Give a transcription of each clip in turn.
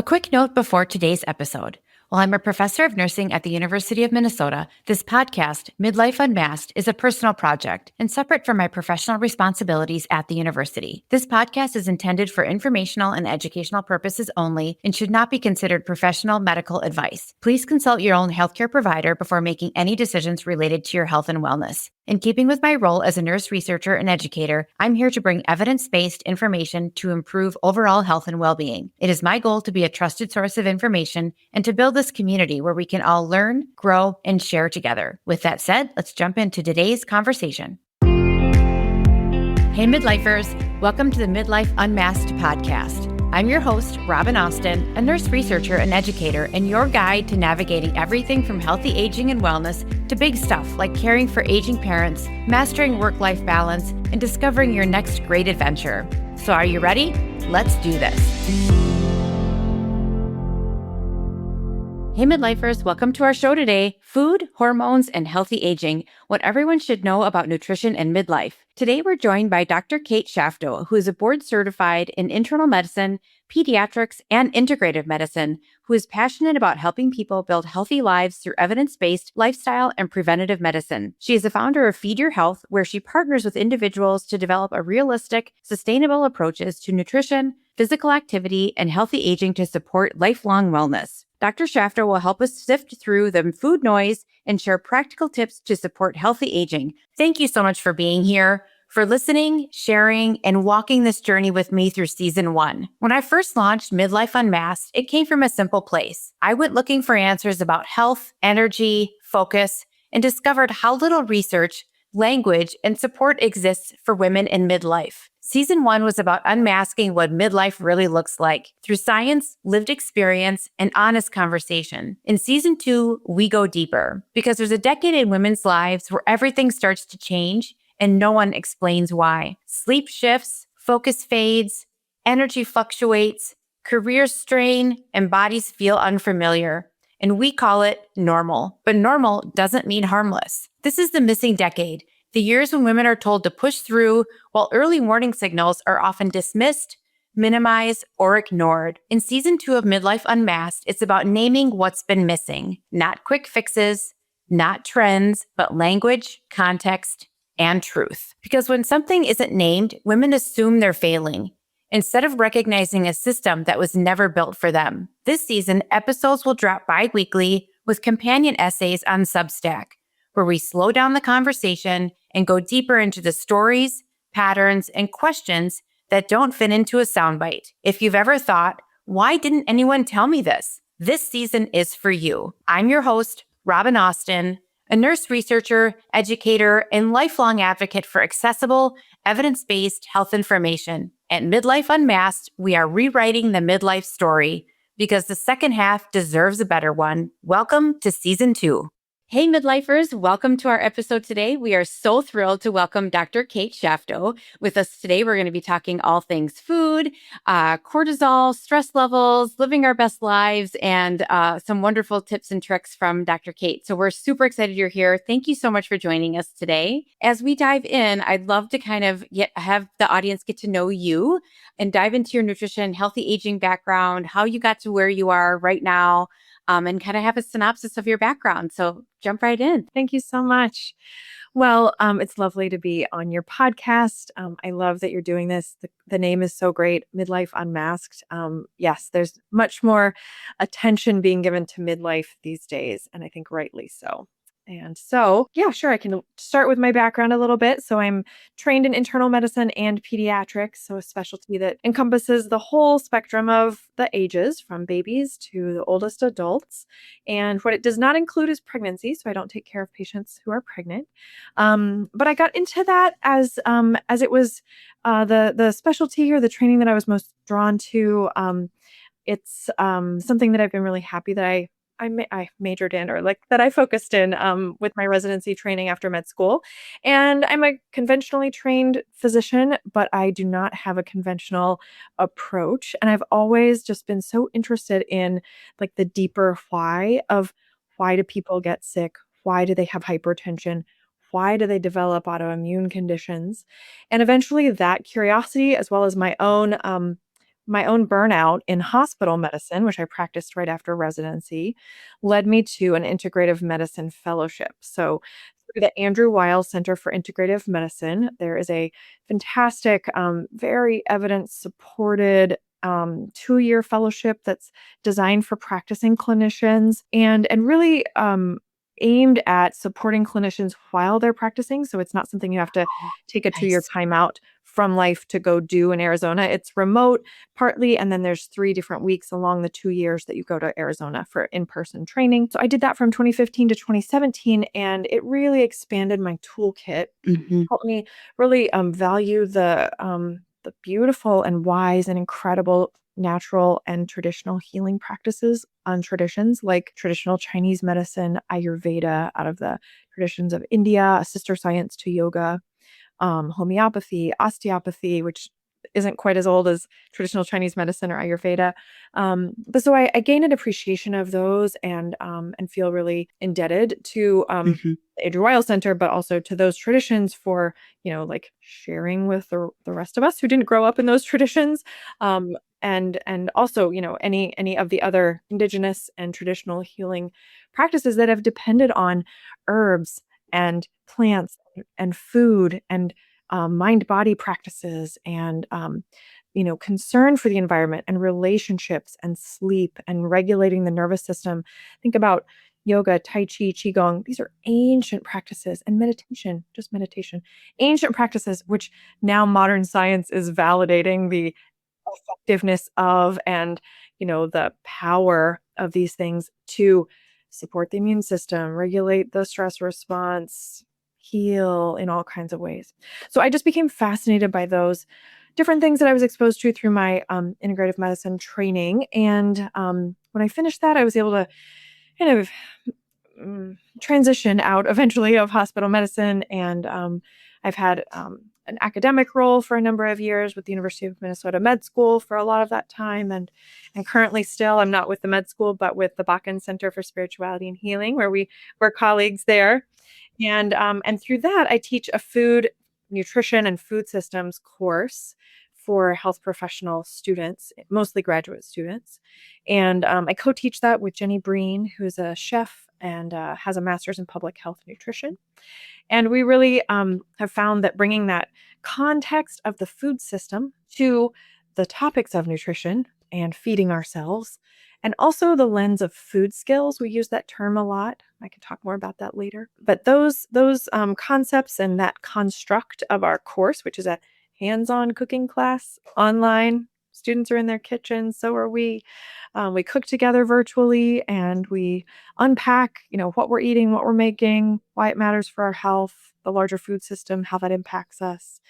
quick note before today's episode. While I'm a professor of nursing at the University of Minnesota, this podcast, Midlife Unmasked, is a personal project and separate from my professional responsibilities at the university. This podcast is intended for informational and educational purposes only and should not be considered professional medical advice. Please consult your own healthcare provider before making any decisions related to your health and wellness. In keeping with my role as a nurse researcher and educator, I'm here to bring evidence-based information to improve overall health and well-being. It is my goal to be a trusted source of information and to build this community where we can all learn, grow, and share together. With that said, let's jump into today's conversation. Hey Midlifers, welcome to the Midlife Unmasked podcast. I'm your host, Robin Austin, a nurse researcher and educator, and your guide to navigating everything from healthy aging and wellness to big stuff like caring for aging parents, mastering work-life balance, and discovering your next great adventure. So are you ready? Let's do this. Hey Midlifers, welcome to our show today, Food, Hormones, and Healthy Aging, what everyone should know about nutrition and midlife. Today we're joined by Dr. Kate Shafto, who is a board certified in Internal Medicine, Pediatrics, and Integrative Medicine, who is passionate about helping people build healthy lives through evidence-based lifestyle and preventative medicine. She is the founder of Feed Your Health, where she partners with individuals to develop a realistic, sustainable approaches to nutrition, physical activity, and healthy aging to support lifelong wellness. Dr. Shafto will help us sift through the food noise and share practical tips to support healthy aging. Thank you so much for being here, for listening, sharing, and walking this journey with me through season 1. When I first launched Midlife Unmasked, it came from a simple place. I went looking for answers about health, energy, focus, and discovered how little research, language, and support exists for women in midlife. Season 1 was about unmasking what midlife really looks like through science, lived experience, and honest conversation. In Season 2, we go deeper because there's a decade in women's lives where everything starts to change and no one explains why. Sleep shifts, focus fades, energy fluctuates, careers strain, and bodies feel unfamiliar. And we call it normal. But normal doesn't mean harmless. This is the missing decade. The years when women are told to push through while early warning signals are often dismissed, minimized, or ignored. In Season 2 of Midlife Unmasked, it's about naming what's been missing. Not quick fixes, not trends, but language, context, and truth. Because when something isn't named, women assume they're failing, instead of recognizing a system that was never built for them. This season, episodes will drop bi-weekly with companion essays on Substack, where we slow down the conversation and go deeper into the stories, patterns, and questions that don't fit into a soundbite. If you've ever thought, why didn't anyone tell me this? This season is for you. I'm your host, Robin Austin, a nurse researcher, educator, and lifelong advocate for accessible, evidence-based health information. At Midlife Unmasked, we are rewriting the midlife story because the second half deserves a better one. Welcome to Season 2. Hey Midlifers, welcome to our episode today. We are so thrilled to welcome Dr. Kate Shafto. With us today, we're going to be talking all things food, cortisol, stress levels, living our best lives, and some wonderful tips and tricks from Dr. Kate. So we're super excited you're here. Thank you so much for joining us today. As we dive in, I'd love to kind of have the audience get to know you and dive into your nutrition, healthy aging background, how you got to where you are right now, and kind of have a synopsis of your background. So jump right in. Thank you so much. Well, it's lovely to be on your podcast. I love that you're doing this. The name is so great, Midlife Unmasked. Yes, there's much more attention being given to midlife these days, and I think rightly so. And so, yeah, sure, I can start with my background a little bit. So I'm trained in internal medicine and pediatrics, so a specialty that encompasses the whole spectrum of the ages from babies to the oldest adults. And what it does not include is pregnancy, so I don't take care of patients who are pregnant. But I got into that as it was the specialty or the training that I was most drawn to. It's something that I've been really happy that I majored in, or like that I focused in with my residency training after med school. And I'm a conventionally trained physician, but I do not have a conventional approach. And I've always just been so interested in like the deeper why of why do people get sick? Why do they have hypertension? Why do they develop autoimmune conditions? And eventually that curiosity, as well as my own my own burnout in hospital medicine, which I practiced right after residency, led me to an integrative medicine fellowship. So, through the Andrew Weil Center for Integrative Medicine, there is a fantastic, very evidence supported 2-year fellowship that's designed for practicing clinicians and really aimed at supporting clinicians while they're practicing. So it's not something you have to Oh, take a 2-year nice. timeout from life to go do in Arizona. It's remote partly, and then there's 3 different weeks along the 2 years that you go to Arizona for in-person training. So I did that from 2015 to 2017, and it really expanded my toolkit, Hmm. helped me really value the beautiful and wise and incredible natural and traditional healing practices on traditions like traditional Chinese medicine, Ayurveda, out of the traditions of India, a sister science to yoga, homeopathy, osteopathy, which isn't quite as old as traditional Chinese medicine or Ayurveda. But so I gained an appreciation of those and feel really indebted to Hmm. the Andrew Weil Center, but also to those traditions for like sharing with the rest of us who didn't grow up in those traditions. And also any of the other indigenous and traditional healing practices that have depended on herbs and plants and food and mind body practices and concern for the environment and relationships and sleep and regulating the nervous system. Think about yoga, tai chi, qigong. These are ancient practices, and meditation, just meditation, ancient practices which now modern science is validating the effectiveness of and the power of these things to support the immune system, regulate the stress response, heal in all kinds of ways. So I just became fascinated by those different things that I was exposed to through my integrative medicine training. And when I finished that, I was able to kind of transition out eventually of hospital medicine. And I've had an academic role for a number of years with the University of Minnesota Med School for a lot of that time. And currently still, I'm not with the med school, but with the Bakken Center for Spirituality and Healing, where we're colleagues there. And through that, I teach a food, nutrition, and food systems course for health professional students, mostly graduate students. And I co-teach that with Jenny Breen, who's a chef and has a master's in public health nutrition. And we really have found that bringing that context of the food system to the topics of nutrition and feeding ourselves, and also the lens of food skills, we use that term a lot. I can talk more about that later. But those concepts and that construct of our course, which is a hands-on cooking class online. Students are in their kitchens, so are we. We cook together virtually, and we unpack, what we're eating, what we're making, why it matters for our health, the larger food system, how that impacts us,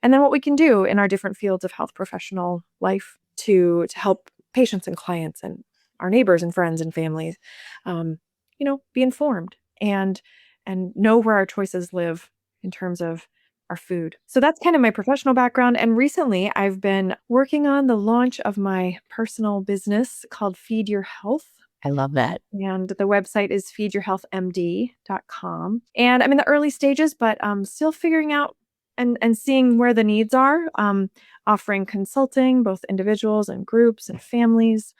and then what we can do in our different fields of health professional life to help patients and clients and our neighbors and friends and families, be informed and know where our choices live in terms of our food. So that's kind of my professional background. And recently I've been working on the launch of my personal business called Feed Your Health. I love that. And the website is feedyourhealthmd.com. And I'm in the early stages, but I'm still figuring out and seeing where the needs are, offering consulting, both individuals and groups and families,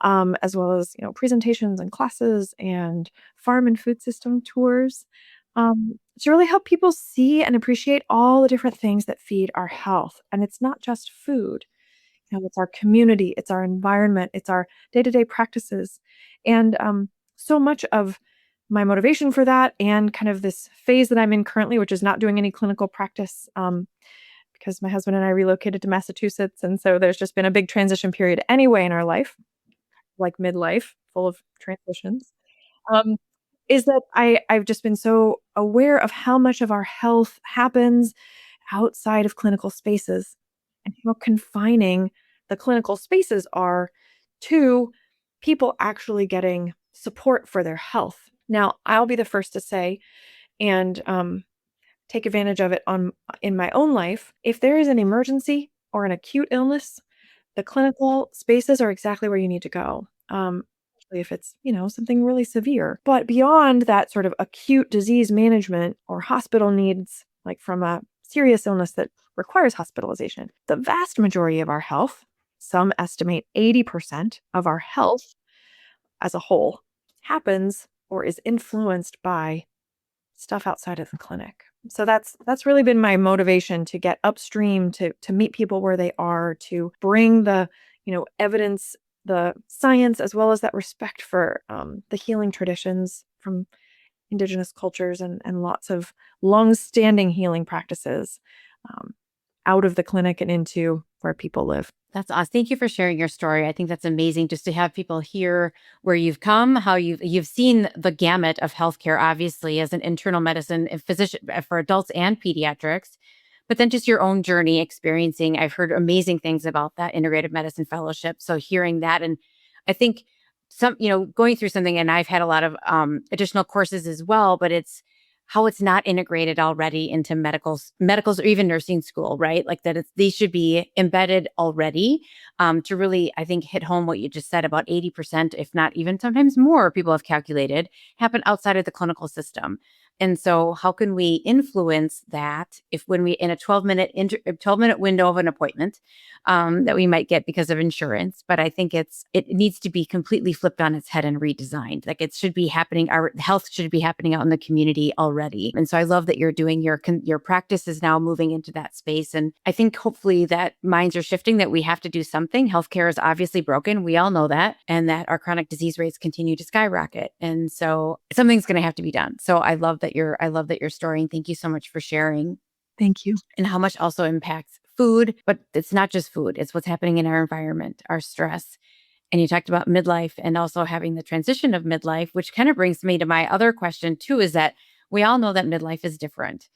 as well as, presentations and classes and farm and food system tours, to really help people see and appreciate all the different things that feed our health. And it's not just food. It's our community, it's our environment, it's our day-to-day practices. And so much of my motivation for that and kind of this phase that I'm in currently, which is not doing any clinical practice, because my husband and I relocated to Massachusetts. And so there's just been a big transition period anyway in our life, like midlife, full of transitions. Um, is that I've just been so aware of how much of our health happens outside of clinical spaces and how confining the clinical spaces are to people actually getting support for their health. Now, I'll be the first to say and take advantage of it in my own life. If there is an emergency or an acute illness, the clinical spaces are exactly where you need to go. Especially if it's, something really severe. But beyond that sort of acute disease management or hospital needs, like from a serious illness that requires hospitalization, the vast majority of our health, some estimate 80% of our health as a whole happens or is influenced by stuff outside of the clinic. So that's really been my motivation to get upstream, to meet people where they are, to bring the, evidence, the science, as well as that respect for the healing traditions from indigenous cultures and lots of long-standing healing practices um, out of the clinic and into where people live. That's awesome. Thank you for sharing your story. I think that's amazing just to have people hear where you've come, how you've seen the gamut of healthcare, obviously, as an internal medicine physician for adults and pediatrics, but then just your own journey experiencing. I've heard amazing things about that integrative medicine fellowship. So hearing that, and I think going through something, and I've had a lot of additional courses as well, but it's how it's not integrated already into medicals or even nursing school, right? Like that these should be embedded already to really, I think, hit home what you just said about 80%, if not even sometimes more, people have calculated, happen outside of the clinical system. And so how can we influence that if when we in a 12-minute window of an appointment that we might get because of insurance, but I think it needs to be completely flipped on its head and redesigned. Like it should be happening, our health should be happening out in the community already. And so I love that you're doing your practice is now moving into that space. And I think hopefully that minds are shifting, that we have to do something. Healthcare is obviously broken. We all know that, and that our chronic disease rates continue to skyrocket. And so something's going to have to be done. So I love that your story, and thank you so much for sharing. Thank you. And how much also impacts food, but it's not just food, it's what's happening in our environment, our stress. And you talked about midlife and also having the transition of midlife, which kind of brings me to my other question too, is that we all know that midlife is different.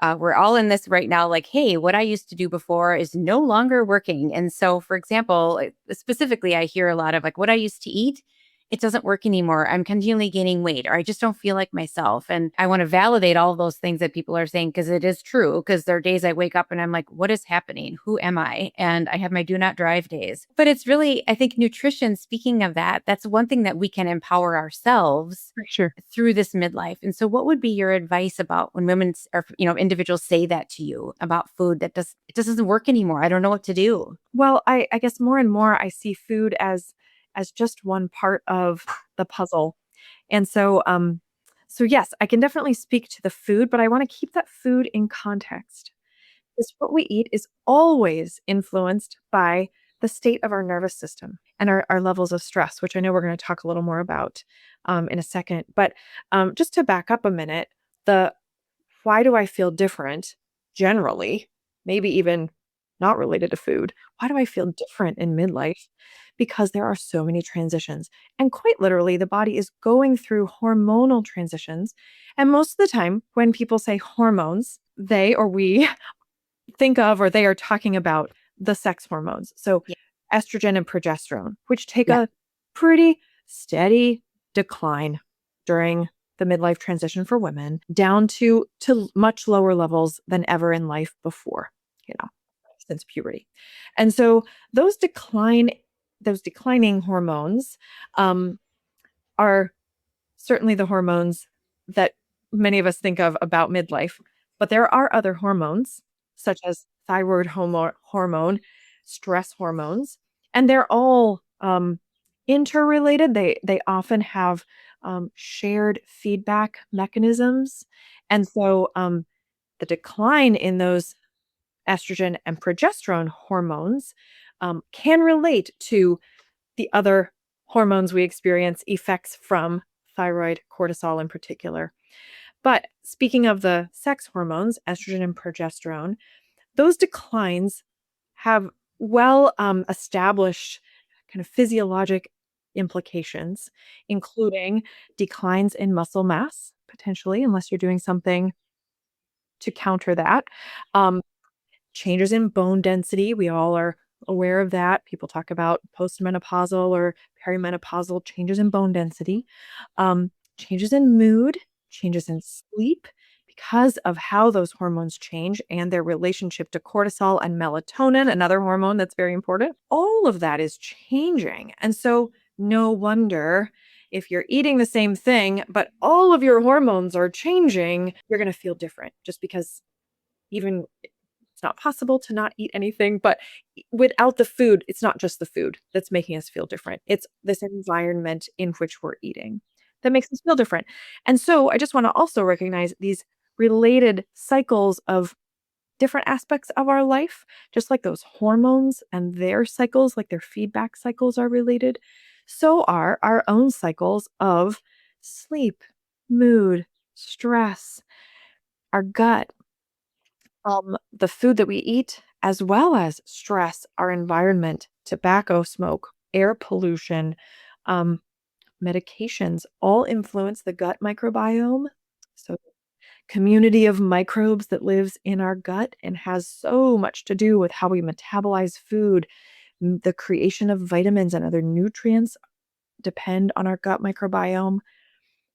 We're all in this right now, like, hey, what I used to do before is no longer working. And so, for example, specifically, I hear a lot of like what I used to eat, it doesn't work anymore. I'm continually gaining weight, or I just don't feel like myself. And I want to validate all of those things that people are saying, because it is true. Because there are days I wake up and I'm like, what is happening? Who am I? And I have my do not drive days. But it's really, I think nutrition, speaking of that, that's one thing that we can empower ourselves For sure. through this midlife. And so what would be your advice about when women or, individuals say that to you about food that it just doesn't work anymore? I don't know what to do. Well, I guess more and more I see food as just one part of the puzzle. And so yes, I can definitely speak to the food, but I want to keep that food in context. Because what we eat is always influenced by the state of our nervous system and our levels of stress, which I know we're going to talk a little more about in a second. But just to back up a minute, the why do I feel different generally, maybe even not related to food? Why do I feel different in midlife? Because there are so many transitions. And quite literally, the body is going through hormonal transitions. And most of the time, when people say hormones, they or we think of, or they are talking about the sex hormones. So Yeah. estrogen and progesterone, which take Yeah. a pretty steady decline during the midlife transition for women, down to much lower levels than ever in life before, since puberty. And so those declining hormones are certainly the hormones that many of us think of about midlife. But there are other hormones, such as thyroid hormone, stress hormones, and they're all interrelated. They often have shared feedback mechanisms. And so the decline in those estrogen and progesterone hormones can relate to the other hormones we experience effects from thyroid, cortisol in particular. But speaking of the sex hormones, estrogen and progesterone, those declines have well established kind of physiologic implications, including declines in muscle mass, potentially, unless you're doing something to counter that. Um, Changes in bone density. We all are aware of that. People talk about postmenopausal or perimenopausal changes in bone density, changes in mood, changes in sleep because of how those hormones change and their relationship to cortisol and melatonin, another hormone that's very important. All of that is changing. And so, no wonder if you're eating the same thing, but all of your hormones are changing, you're going to feel different just because even it's not possible to not eat anything, but without the food, it's not just the food that's making us feel different. It's this environment in which we're eating that makes us feel different. And so I just want to also recognize these related cycles of different aspects of our life, just like those hormones and their cycles, like their feedback cycles are related, so are our own cycles of sleep, mood, stress, our gut, the food that we eat, as well as stress, our environment, tobacco smoke, air pollution, um, medications all influence the gut microbiome. So community of microbes that lives in our gut and has so much to do with how we metabolize food. The creation of vitamins and other nutrients depend on our gut microbiome.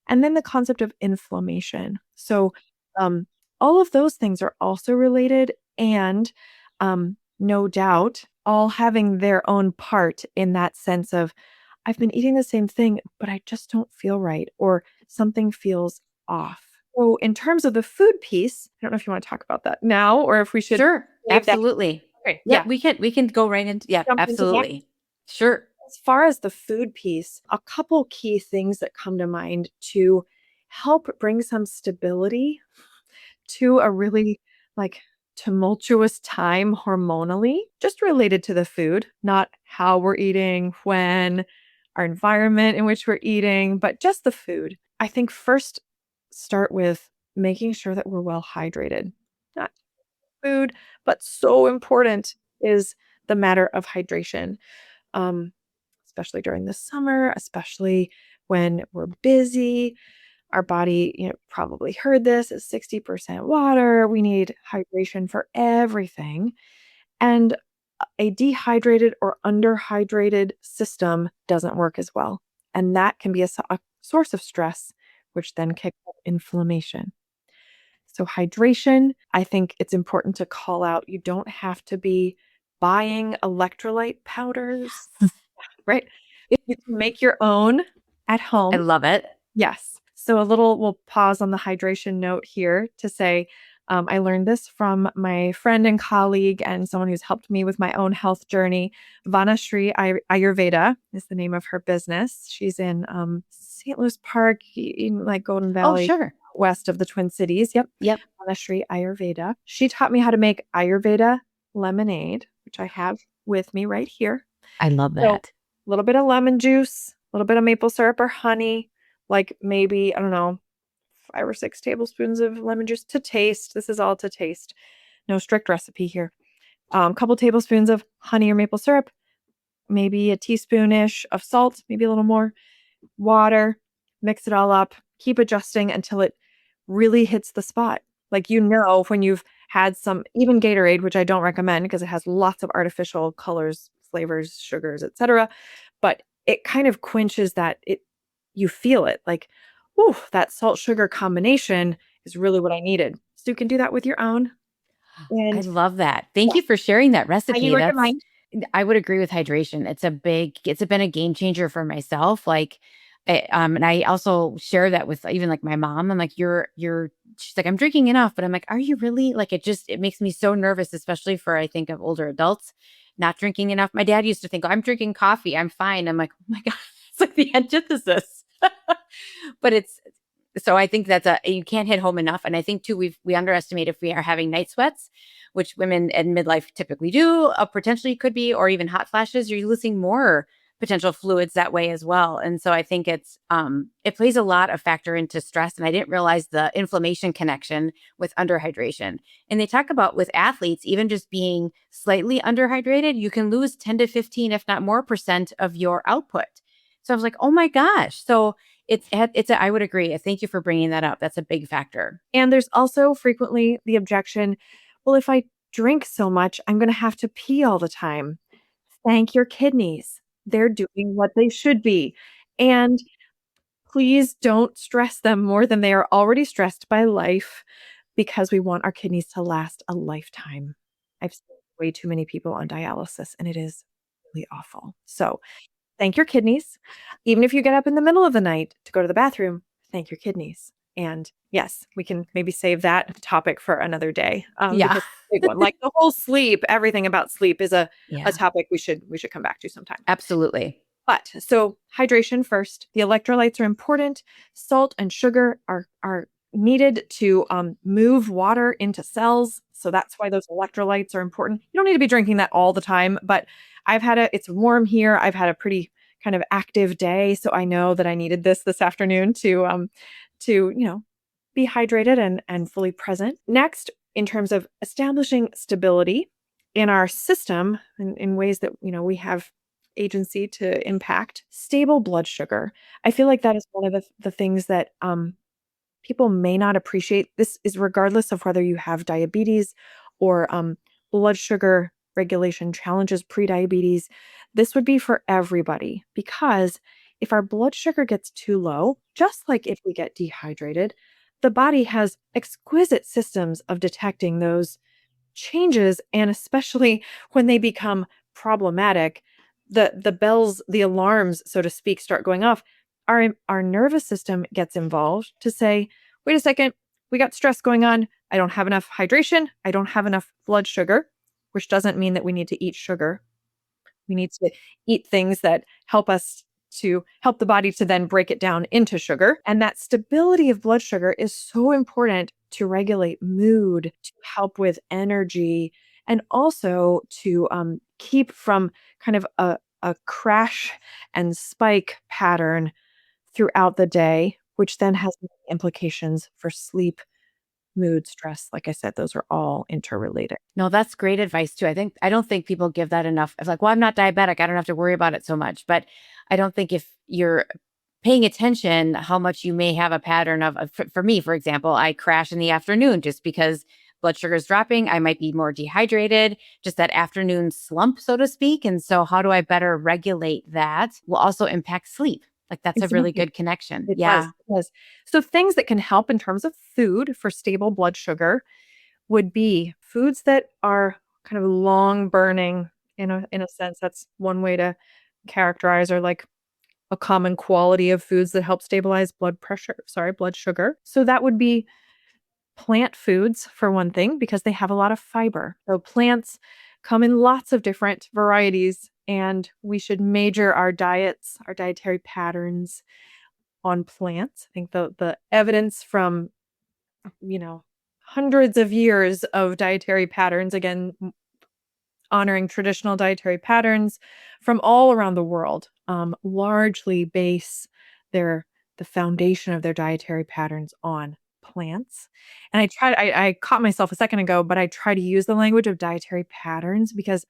And then the concept of inflammation. So, um, all of those things are also related and, no doubt, all having their own part in that sense of, I've been eating the same thing, but I just don't feel right, or something feels off. So, in terms of the food piece, I don't know if you want to talk about that now or if we should Sure. save that. Absolutely. Okay, Yeah, yeah, we can go right into, yeah, jump into that. absolutely. Sure. As far as the food piece, a couple key things that come to mind to help bring some stability to a really like tumultuous time hormonally, just related to the food, not how we're eating, when, our environment in which we're eating, but just the food. I think first start with making sure that we're well hydrated. Not food, but so important is the matter of hydration. Um, Especially during the summer, especially when we're busy. Our body, probably heard this, is 60% water. We need hydration for everything. And a dehydrated or underhydrated system doesn't work as well. And that can be a source of stress, which then kicks up inflammation. So, hydration, I think it's important to call out. You don't have to be buying electrolyte powders, right? If you can make your own at I home, love it. yes. So we'll pause on the hydration note here to say, I learned this from my friend and colleague and someone who's helped me with my own health journey. Vanashri Ayurveda is the name of her business. She's in St. Louis Park, in like Golden Oh, Valley, sure. west of the Twin Cities. Yep. Yep. Vanashri Ayurveda. She taught me how to make Ayurveda lemonade, which I have with me right here. I love So, that. a little bit of lemon juice, a little bit of maple syrup or honey, like maybe, I don't know, 5 or 6 tablespoons of lemon juice to taste. This is all to taste. No strict recipe here. Couple tablespoons of honey or maple syrup, maybe a teaspoonish of salt, maybe a little more, water, mix it all up, keep adjusting until it really hits the spot. Like, when you've had some, even Gatorade, which I don't recommend because it has lots of artificial colors, flavors, sugars, etc. But it kind of quenches that you feel it like, ooh, that salt sugar combination is really what I needed. So you can do that with your own. I And love that. Thank yeah, you for sharing that highly recipe. recommend. I would agree with hydration. It's been a game changer for myself. Like, and I also share that with even like my mom. I'm like, she's like, I'm drinking enough, but I'm like, are you really? Like, it makes me so nervous, especially for, I think, of older adults not drinking enough. My dad used to think, oh, I'm drinking coffee. I'm fine. I'm like, oh my God, it's like the antithesis. But so I think you can't hit home enough. And I think too, we underestimate if we are having night sweats, which women in midlife typically do, potentially could be, or even hot flashes, you're losing more potential fluids that way as well. And so I think it plays a lot of factor into stress. And I didn't realize the inflammation connection with underhydration. And they talk about with athletes, even just being slightly underhydrated, you can lose 10 to 15, if not more percent of your output. So I was like, oh my gosh. So I would agree. Thank you for bringing that up. That's a big factor. And there's also frequently the objection, well, if I drink so much, I'm going to have to pee all the time. Thank your kidneys. They're doing what they should be. And please don't stress them more than they are already stressed by life because we want our kidneys to last a lifetime. I've seen way too many people on dialysis and it is really awful. So, thank your kidneys. Even if you get up in the middle of the night to go to the bathroom, thank your kidneys. And yes, we can maybe save that topic for another day, Yeah. because it's a big one. Like the whole sleep, everything about sleep is a Yeah. topic we should come back to sometime. Absolutely. But so hydration first. The electrolytes are important. Salt and sugar are needed to move water into cells. So that's why those electrolytes are important. You don't need to be drinking that all the time, but it's warm here. I've had a pretty kind of active day, so I know that I needed this afternoon to be hydrated and fully present. Next, in terms of establishing stability in our system in ways that we have agency to impact, stable blood sugar. I feel like that is one of the things that people may not appreciate. This is regardless of whether you have diabetes or blood sugar regulation challenges, prediabetes. This would be for everybody, because if our blood sugar gets too low, just like if we get dehydrated, the body has exquisite systems of detecting those changes, and especially when they become problematic, the bells, the alarms, so to speak, start going off. Our nervous system gets involved to say, wait a second, we got stress going on. I don't have enough hydration. I don't have enough blood sugar, which doesn't mean that we need to eat sugar. We need to eat things that help the body to then break it down into sugar. And that stability of blood sugar is so important to regulate mood, to help with energy, and also to keep from kind of a crash and spike pattern throughout the day, which then has implications for sleep, mood, stress. Like I said, those are all interrelated. No, that's great advice too. I don't think people give that enough. It's like, well, I'm not diabetic. I don't have to worry about it so much. But I don't think if you're paying attention, how much you may have a pattern for me, for example, I crash in the afternoon just because blood sugar is dropping. I might be more dehydrated, just that afternoon slump, so to speak. And so how do I better regulate that will also impact sleep. Like that's a really Exactly. good connection. It does. Yeah. It does. So things that can help in terms of food for stable blood sugar would be foods that are kind of long burning in a sense. That's one way to characterize, or like a common quality of foods that help stabilize blood sugar. So that would be plant foods for one thing, because they have a lot of fiber. So plants come in lots of different varieties, and we should major our diets, our dietary patterns on plants. I think the evidence from, you know, hundreds of years of dietary patterns, again, honoring traditional dietary patterns from all around the world, largely base the foundation of their dietary patterns on plants. And I caught myself a second ago, but I try to use the language of dietary patterns, because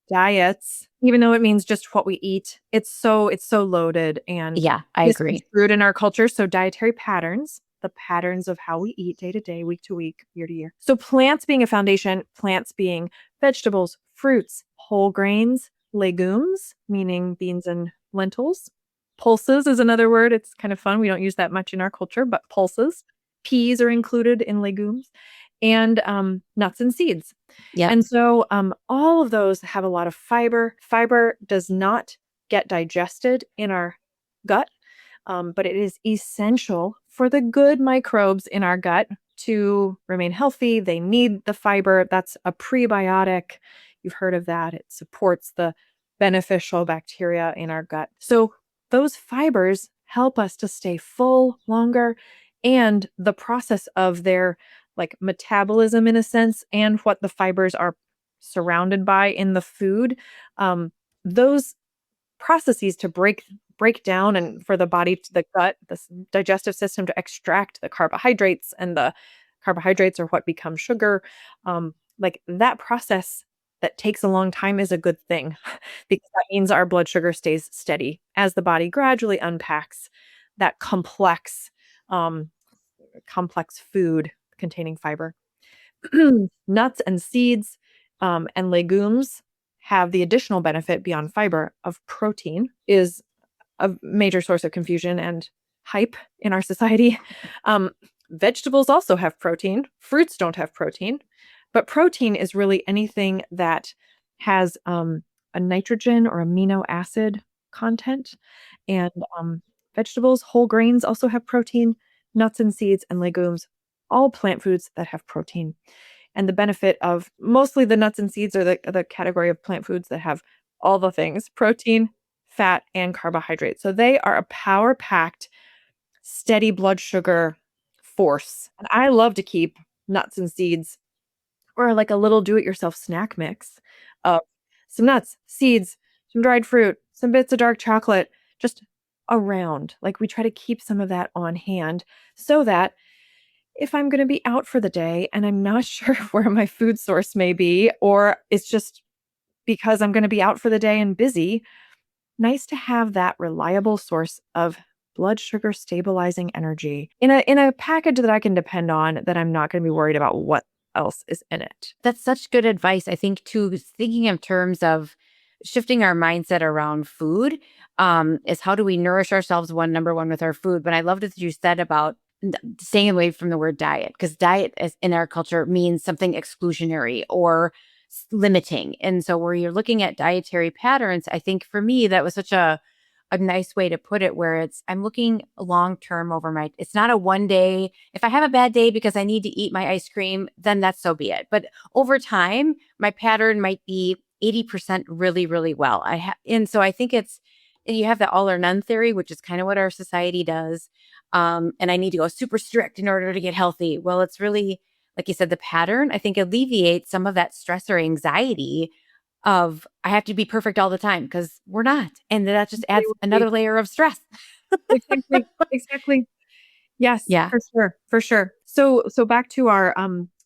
diets, even though it means just what we eat, it's so loaded and Yeah, I agree. misconstrued in our culture. So dietary patterns, the patterns of how we eat day to day, week to week, year to year. So plants being a foundation, plants being vegetables, fruits, whole grains, legumes, meaning beans and lentils. Pulses is another word. It's kind of fun. We don't use that much in our culture, but pulses. Peas are included in legumes, and nuts and seeds. Yep. And so all of those have a lot of fiber. Fiber does not get digested in our gut, but it is essential for the good microbes in our gut to remain healthy. They need the fiber. That's a prebiotic. You've heard of that. It supports the beneficial bacteria in our gut. So those fibers help us to stay full longer, and the process of their like metabolism in a sense, and what the fibers are surrounded by in the food, those processes to break down, and for the body, to the gut, digestive system, to extract the carbohydrates, and the carbohydrates are what become sugar. Like that process that takes a long time is a good thing, because that means our blood sugar stays steady as the body gradually unpacks that um, complex food containing fiber. Nuts and seeds, and legumes have the additional benefit beyond fiber of protein, is a major source of confusion and hype in our society. Um, Vegetables also have protein. Fruits don't have protein, but protein is really anything that has a nitrogen or amino acid content. And vegetables, whole grains also have protein. nuts and seeds and legumes, all plant foods that have protein. And the benefit of mostly the nuts and seeds are the category of plant foods that have all the things: protein, fat, and carbohydrate. So they are a power packed, steady blood sugar force. And I love to keep nuts and seeds or like a little do it yourself snack mix of some nuts, seeds, some dried fruit, some bits of dark chocolate, just around. Like we try to keep some of that on hand so that if I'm going to be out for the day and I'm not sure where my food source may be, or it's just because I'm going to be out for the day and busy, nice to have that reliable source of blood sugar stabilizing energy in a package that I can depend on, that I'm not going to be worried about what else is in it. That's such good advice. I think too, thinking in terms of shifting our mindset around food, is how do we nourish ourselves number one with our food. But I loved what you said about staying away from the word diet, because diet in our culture means something exclusionary or limiting. And so where you're looking at dietary patterns, I think for me, that was such a nice way to put it, where I'm looking long term over it's not a one day. If I have a bad day because I need to eat my ice cream, then that's so be it. But over time, my pattern might be 80% really, really well. And so I think you have the all or none theory, which is kind of what our society does. And I need to go super strict in order to get healthy. Well, it's really, like you said, the pattern, I think, alleviates some of that stress or anxiety of I have to be perfect all the time, because we're not. And that just adds Absolutely. another layer of stress. Exactly. Exactly. Yes, Yeah. for sure, for sure. So back to our,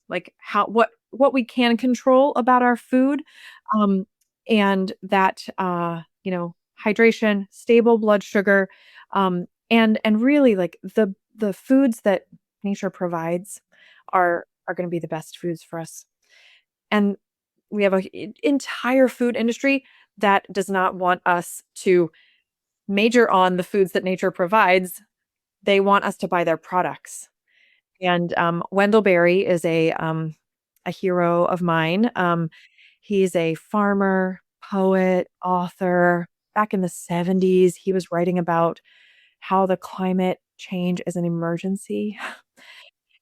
like how what we can control about our food, um, and that, hydration, stable blood sugar, and really like the foods that nature provides are gonna be the best foods for us. And we have a entire food industry that does not want us to major on the foods that nature provides. They want us to buy their products. And, Wendell Berry is a hero of mine. He's a farmer, poet, author. Back in the '70s, he was writing about how the climate change is an emergency.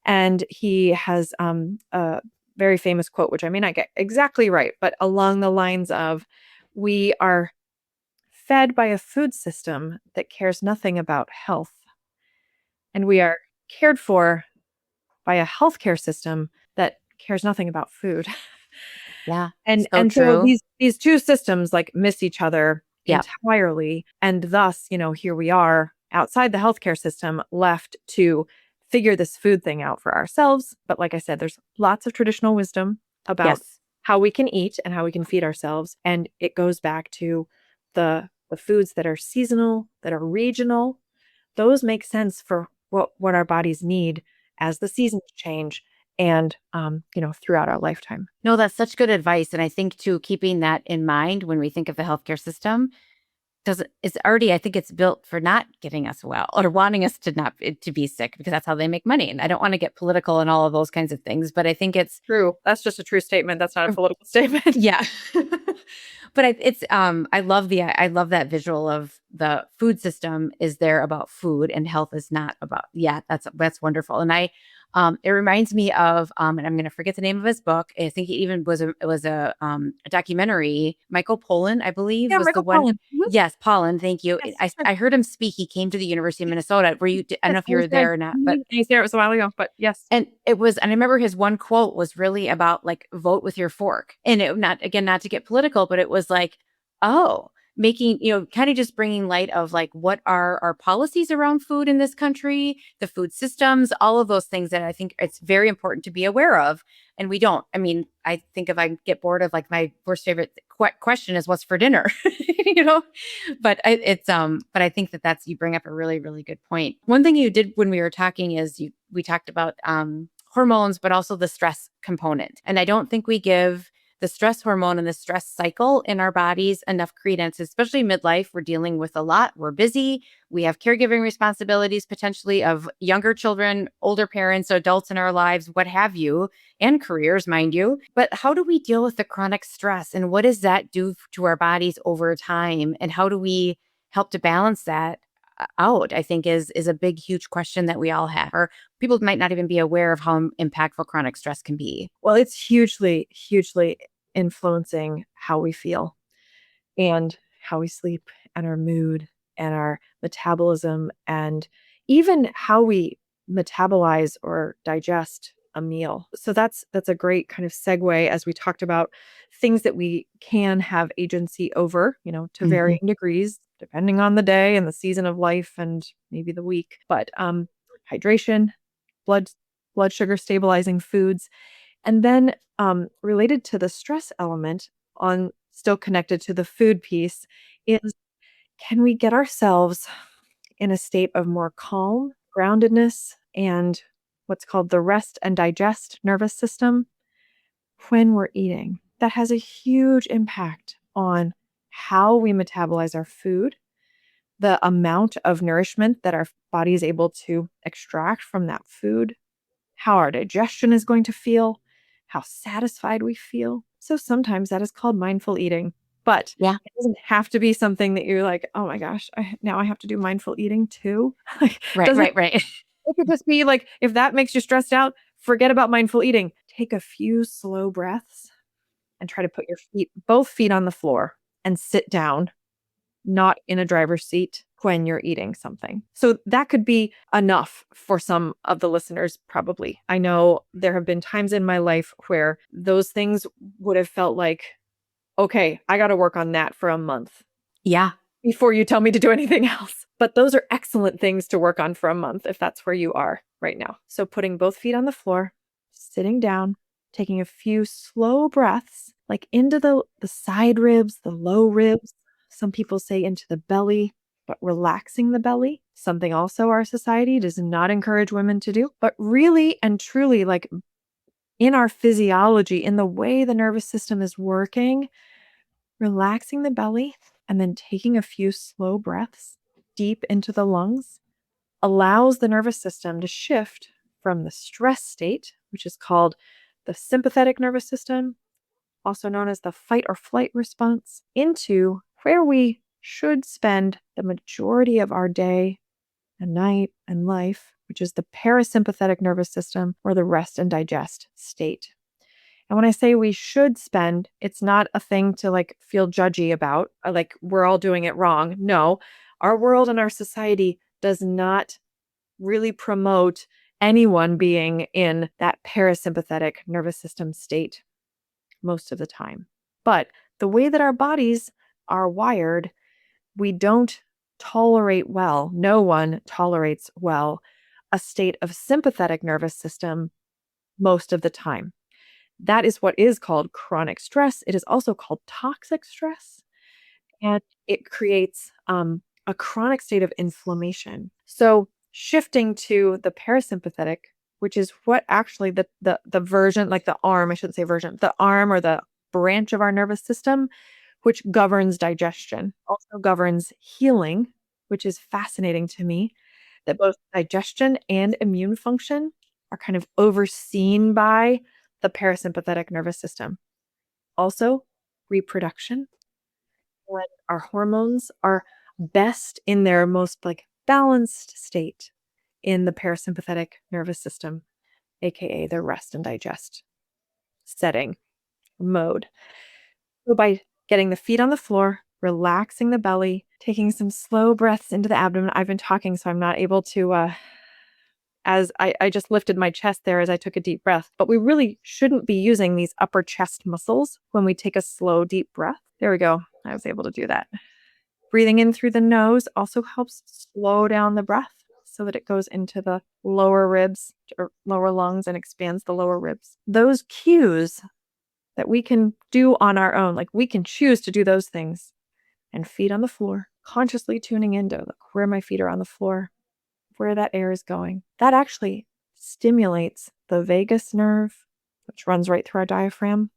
And he has, a very famous quote, which I may not get exactly right, but along the lines of, "We are fed by a food system that cares nothing about health, and we are cared for by a healthcare system that cares nothing about food." Yeah. And So so true. these 2 systems, like, miss each other Yeah. entirely, and thus, here we are outside the healthcare system, left to figure this food thing out for ourselves. But like I said, there's lots of traditional wisdom about Yes. how we can eat and how we can feed ourselves, and it goes back to the foods that are seasonal, that are regional. Those make sense for what our bodies need as the seasons change and, throughout our lifetime. No, that's such good advice. And I think too, keeping that in mind when we think of the healthcare system, doesn't it's already, I think it's built for not getting us well or wanting us to not to be sick, because that's how they make money. And I don't want to get political and all of those kinds of things, but I think it's True. That's just a true statement. That's not a political statement. yeah. But I love that visual of the food system is there about food and health is not about. Yeah, that's wonderful. And it reminds me of and I'm going to forget the name of his book. I think it even was a documentary. Michael Pollan, I believe, Yeah, was the Michael one. Pollan. Mhm. Yes, Pollan, thank you. Yes, I yes, I heard him speak. He came to the University of Minnesota. I don't know yes, if I you was were there. there or not, but Mhm. I was there, it was a while ago, but yes. and I remember his one quote was really about like vote with your fork. And it not to get political, but it was like, oh, making, kind of just bringing light of like what are our policies around food in this country, the food systems, all of those things that I think it's very important to be aware of. And we don't. I mean, I think if I get bored of like my worst favorite question is what's for dinner, you know, but I think that's you bring up a really, really good point. One thing you did when we were talking is we talked about hormones, but also the stress component. And I don't think we give the stress hormone and the stress cycle in our bodies enough credence, especially midlife. We're dealing with a lot. We're busy. We have caregiving responsibilities potentially of younger children, older parents, adults in our lives, what have you, and careers, mind you. But how do we deal with the chronic stress, and what does that do to our bodies over time? And how do we help to balance that? out, I think is a big, huge question that we all have, or people might not even be aware of how impactful chronic stress can be. Well, it's hugely, hugely influencing how we feel and how we sleep and our mood and our metabolism and even how we metabolize or digest a meal. So that's a great kind of segue as we talked about things that we can have agency over, to Mhm. varying degrees depending on the day and the season of life and maybe the week. But hydration, blood blood sugar stabilizing foods, and then related to the stress element, on still connected to the food piece, is can we get ourselves in a state of more calm, groundedness, and what's called the rest and digest nervous system when we're eating? That has a huge impact on how we metabolize our food, the amount of nourishment that our body is able to extract from that food, how our digestion is going to feel, how satisfied we feel. So sometimes that is called mindful eating, but Yeah. it doesn't have to be something that you're like, "Oh my gosh, now I have to do mindful eating too." Like, Right, doesn't right, right. it could just be like, if that makes you stressed out, forget about mindful eating. Take a few slow breaths and try to put your both feet on the floor and sit down, not in a driver's seat when you're eating something. So that could be enough for some of the listeners, probably. I know there have been times in my life where those things would have felt like, okay, I got to work on that for a month Yeah. before you tell me to do anything else. But those are excellent things to work on for a month if that's where you are right now. So putting both feet on the floor, sitting down, taking a few slow breaths, like into the side ribs, the low ribs. Some people say into the belly, but relaxing the belly, something also our society does not encourage women to do, but really and truly, like in our physiology, in the way the nervous system is working, relaxing the belly and then taking a few slow breaths deep into the lungs allows the nervous system to shift from the stress state, which is called the sympathetic nervous system, also known as the fight or flight response, into where we should spend the majority of our day and night and life, which is the parasympathetic nervous system or the rest and digest state. And when I say we should spend, it's not a thing to like feel judgy about, like we're all doing it wrong. No, our world and our society does not really promote anyone being in that parasympathetic nervous system state most of the time. But the way that our bodies are wired, we don't tolerate well, no one tolerates well a state of sympathetic nervous system most of the time. That is what is called chronic stress. It is also called toxic stress, and it creates a chronic state of inflammation. So, shifting to the parasympathetic, which is what actually the version, like the arm, I shouldn't say version, the arm or the branch of our nervous system, which governs digestion, also governs healing, which is fascinating to me, that both digestion and immune function are kind of overseen by the parasympathetic nervous system. Also, reproduction, when our hormones are best in their most like balanced state in the parasympathetic nervous system, aka the rest and digest setting mode. So by getting the feet on the floor, relaxing the belly, taking some slow breaths into the abdomen. I've been talking, so I'm not able to as I just lifted my chest there as I took a deep breath. But we really shouldn't be using these upper chest muscles when we take a slow, deep breath. There we go. I was able to do that. Breathing in through the nose also helps slow down the breath so that it goes into the lower ribs or lower lungs and expands the lower ribs. Those cues that we can do on our own, like we can choose to do those things, and feet on the floor, consciously tuning into like where my feet are on the floor, where that air is going. That actually stimulates the vagus nerve, which runs right through our diaphragm,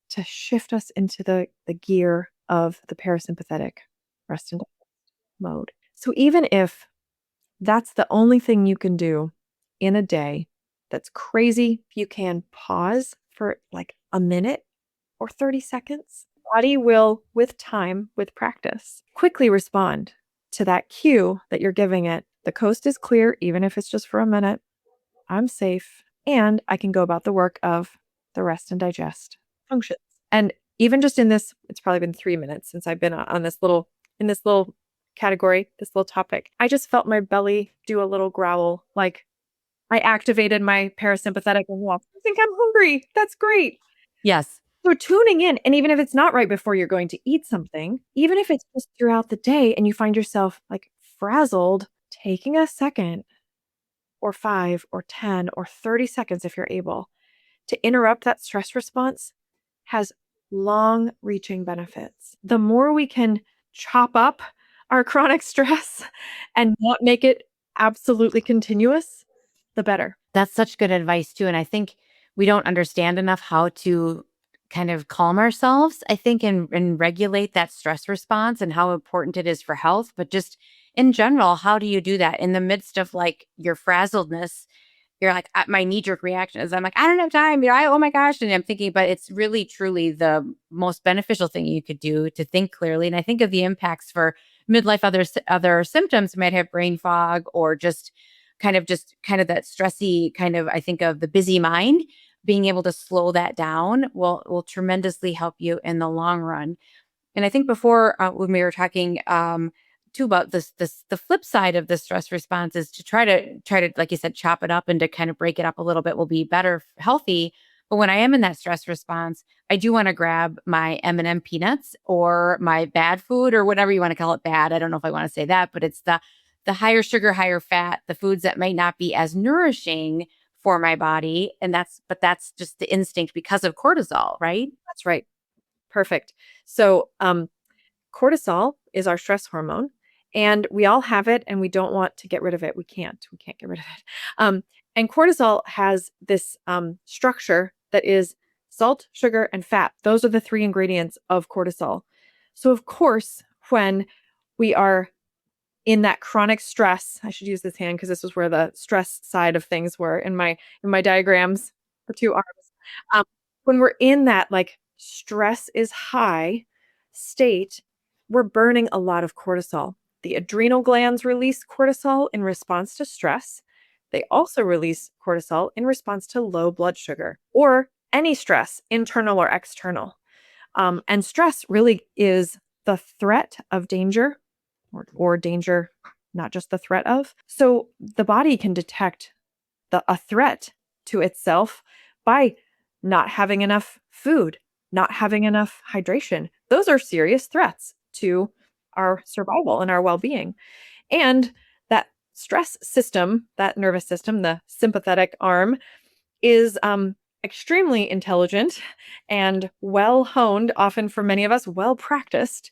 to shift us into the gear of the parasympathetic rest and digest mode. So even if that's the only thing you can do in a day that's crazy, you can pause for like a minute or 30 seconds. Body will, with time, with practice, quickly respond to that cue that you're giving it, the coast is clear, even if it's just for a minute. I'm safe, and I can go about the work of the rest and digest functions. And even just in this, it's probably been 3 minutes since I've been on this little, in this little category, this little topic. I just felt my belly do a little growl, like I activated my parasympathetic and walk. I think I'm hungry. That's great. Yes. So tuning in, and even if it's not right before you're going to eat something, even if it's just throughout the day and you find yourself like frazzled, taking a second or 5 or 10 or 30 seconds if you're able to interrupt that stress response has long reaching benefits. The more we can chop up our chronic stress and not make it absolutely continuous, the better. That's such good advice too. And I think we don't understand enough how to kind of calm ourselves, I think, and regulate that stress response and how important it is for health. But just in general, how do you do that in the midst of like your frazzledness? You're like, my knee jerk reaction is I'm like, I don't have time. Oh my gosh. And I'm thinking, but it's really, truly the most beneficial thing you could do to think clearly. And I think of the impacts for midlife, other symptoms. You might have brain fog or just kind of that stressy kind of, I think of the busy mind. Being able to slow that down will tremendously help you in the long run. And I think before when we were talking too about the flip side of the stress response is to try to, like you said, chop it up and to kind of break it up a little bit will be better, healthy. But when I am in that stress response, I do want to grab my M&M peanuts or my bad food or whatever you want to call it. Bad. I don't know if I want to say that, but it's the higher sugar, higher fat, the foods that might not be as nourishing for my body. And that's just the instinct because of cortisol, right? That's right. Perfect. So, cortisol is our stress hormone, and we all have it, and we don't want to get rid of it. We can't get rid of it. And cortisol has this structure that is salt, sugar, and fat. Those are the 3 ingredients of cortisol. So, of course, when we are in that chronic stress, I should use this hand because this is where the stress side of things were in my diagrams for 2 arms. Um, when we're in that like stress is high state, we're burning a lot of cortisol. The adrenal glands release cortisol in response to stress. They also release cortisol in response to low blood sugar or any stress, internal or external. And stress really is the threat of danger or danger, not just the threat of. So the body can detect a threat to itself by not having enough food, not having enough hydration. Those are serious threats to our survival and our well-being. And that stress system, that nervous system, the sympathetic arm, is extremely intelligent and well honed, often for many of us, well practiced,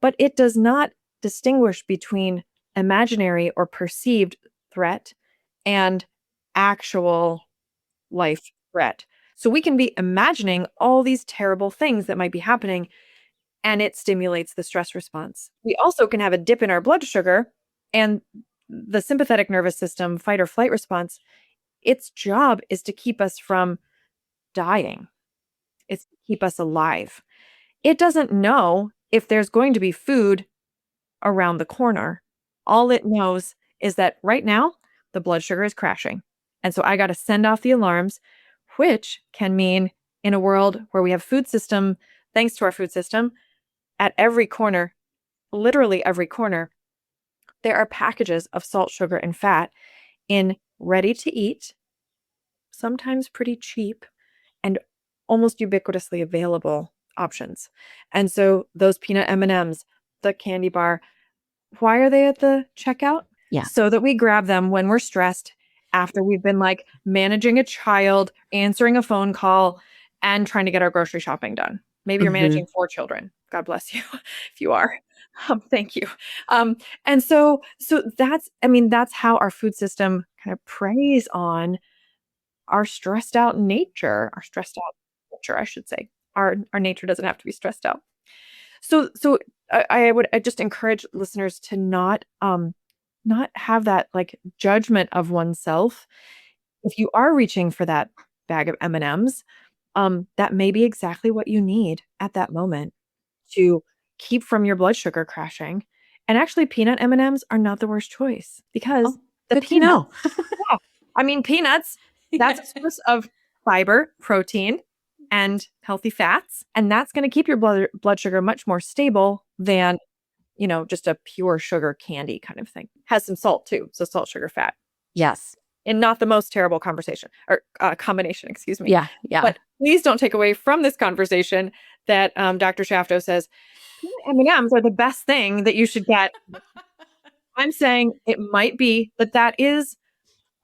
but it does not distinguish between imaginary or perceived threat and actual life threat. So we can be imagining all these terrible things that might be happening, and it stimulates the stress response. We also can have a dip in our blood sugar, and the sympathetic nervous system fight or flight response, its job is to keep us from dying. It's to keep us alive. It doesn't know if there's going to be food around the corner. All it knows is that right now the blood sugar is crashing. And so I got to send off the alarms, which can mean in a world where we have food system, thanks to our food system, at every corner, literally every corner, there are packages of salt, sugar, and fat in ready to eat, sometimes pretty cheap, and almost ubiquitously available options. And so those peanut M&Ms, the candy bar, why are they at the checkout? Yeah. So that we grab them when we're stressed after we've been like managing a child, answering a phone call, and trying to get our grocery shopping done. Maybe you're managing 4 children. God bless you if you are. Thank you. And so that's how our food system kind of preys on our stressed out nature, our stressed out culture, I should say. Our nature doesn't have to be stressed out. So I just encourage listeners to not have that like judgment of oneself. If you are reaching for that bag of M&Ms, that may be exactly what you need at that moment to keep from your blood sugar crashing And actually, peanut M&Ms are not the worst choice because Oh, the good to know. peanuts, yeah, I mean, peanuts, that's a source of fiber, protein, and healthy fats, and that's gonna keep your blood sugar much more stable than, just a pure sugar candy kind of thing. Has some salt too, so salt, sugar, fat, Yes. and not the most terrible conversation or combination, excuse me. Yeah. Yeah. But please don't take away from this conversation that Dr. Shafto says peanut M&Ms are the best thing that you should get. I'm saying it might be, but that is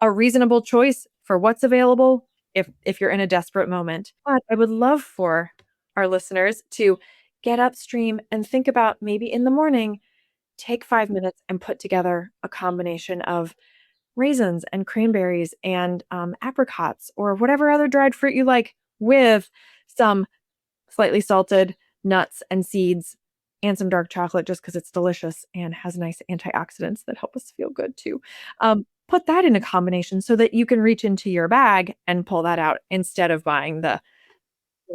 a reasonable choice for what's available if you're in a desperate moment. But I would love for our listeners to get upstream and think about maybe in the morning, take 5 minutes and put together a combination of raisins and cranberries and apricots or whatever other dried fruit you like with some slightly salted nuts and seeds and some dark chocolate just because it's delicious and has nice antioxidants that help us feel good too. Put that in a combination so that you can reach into your bag and pull that out instead of buying the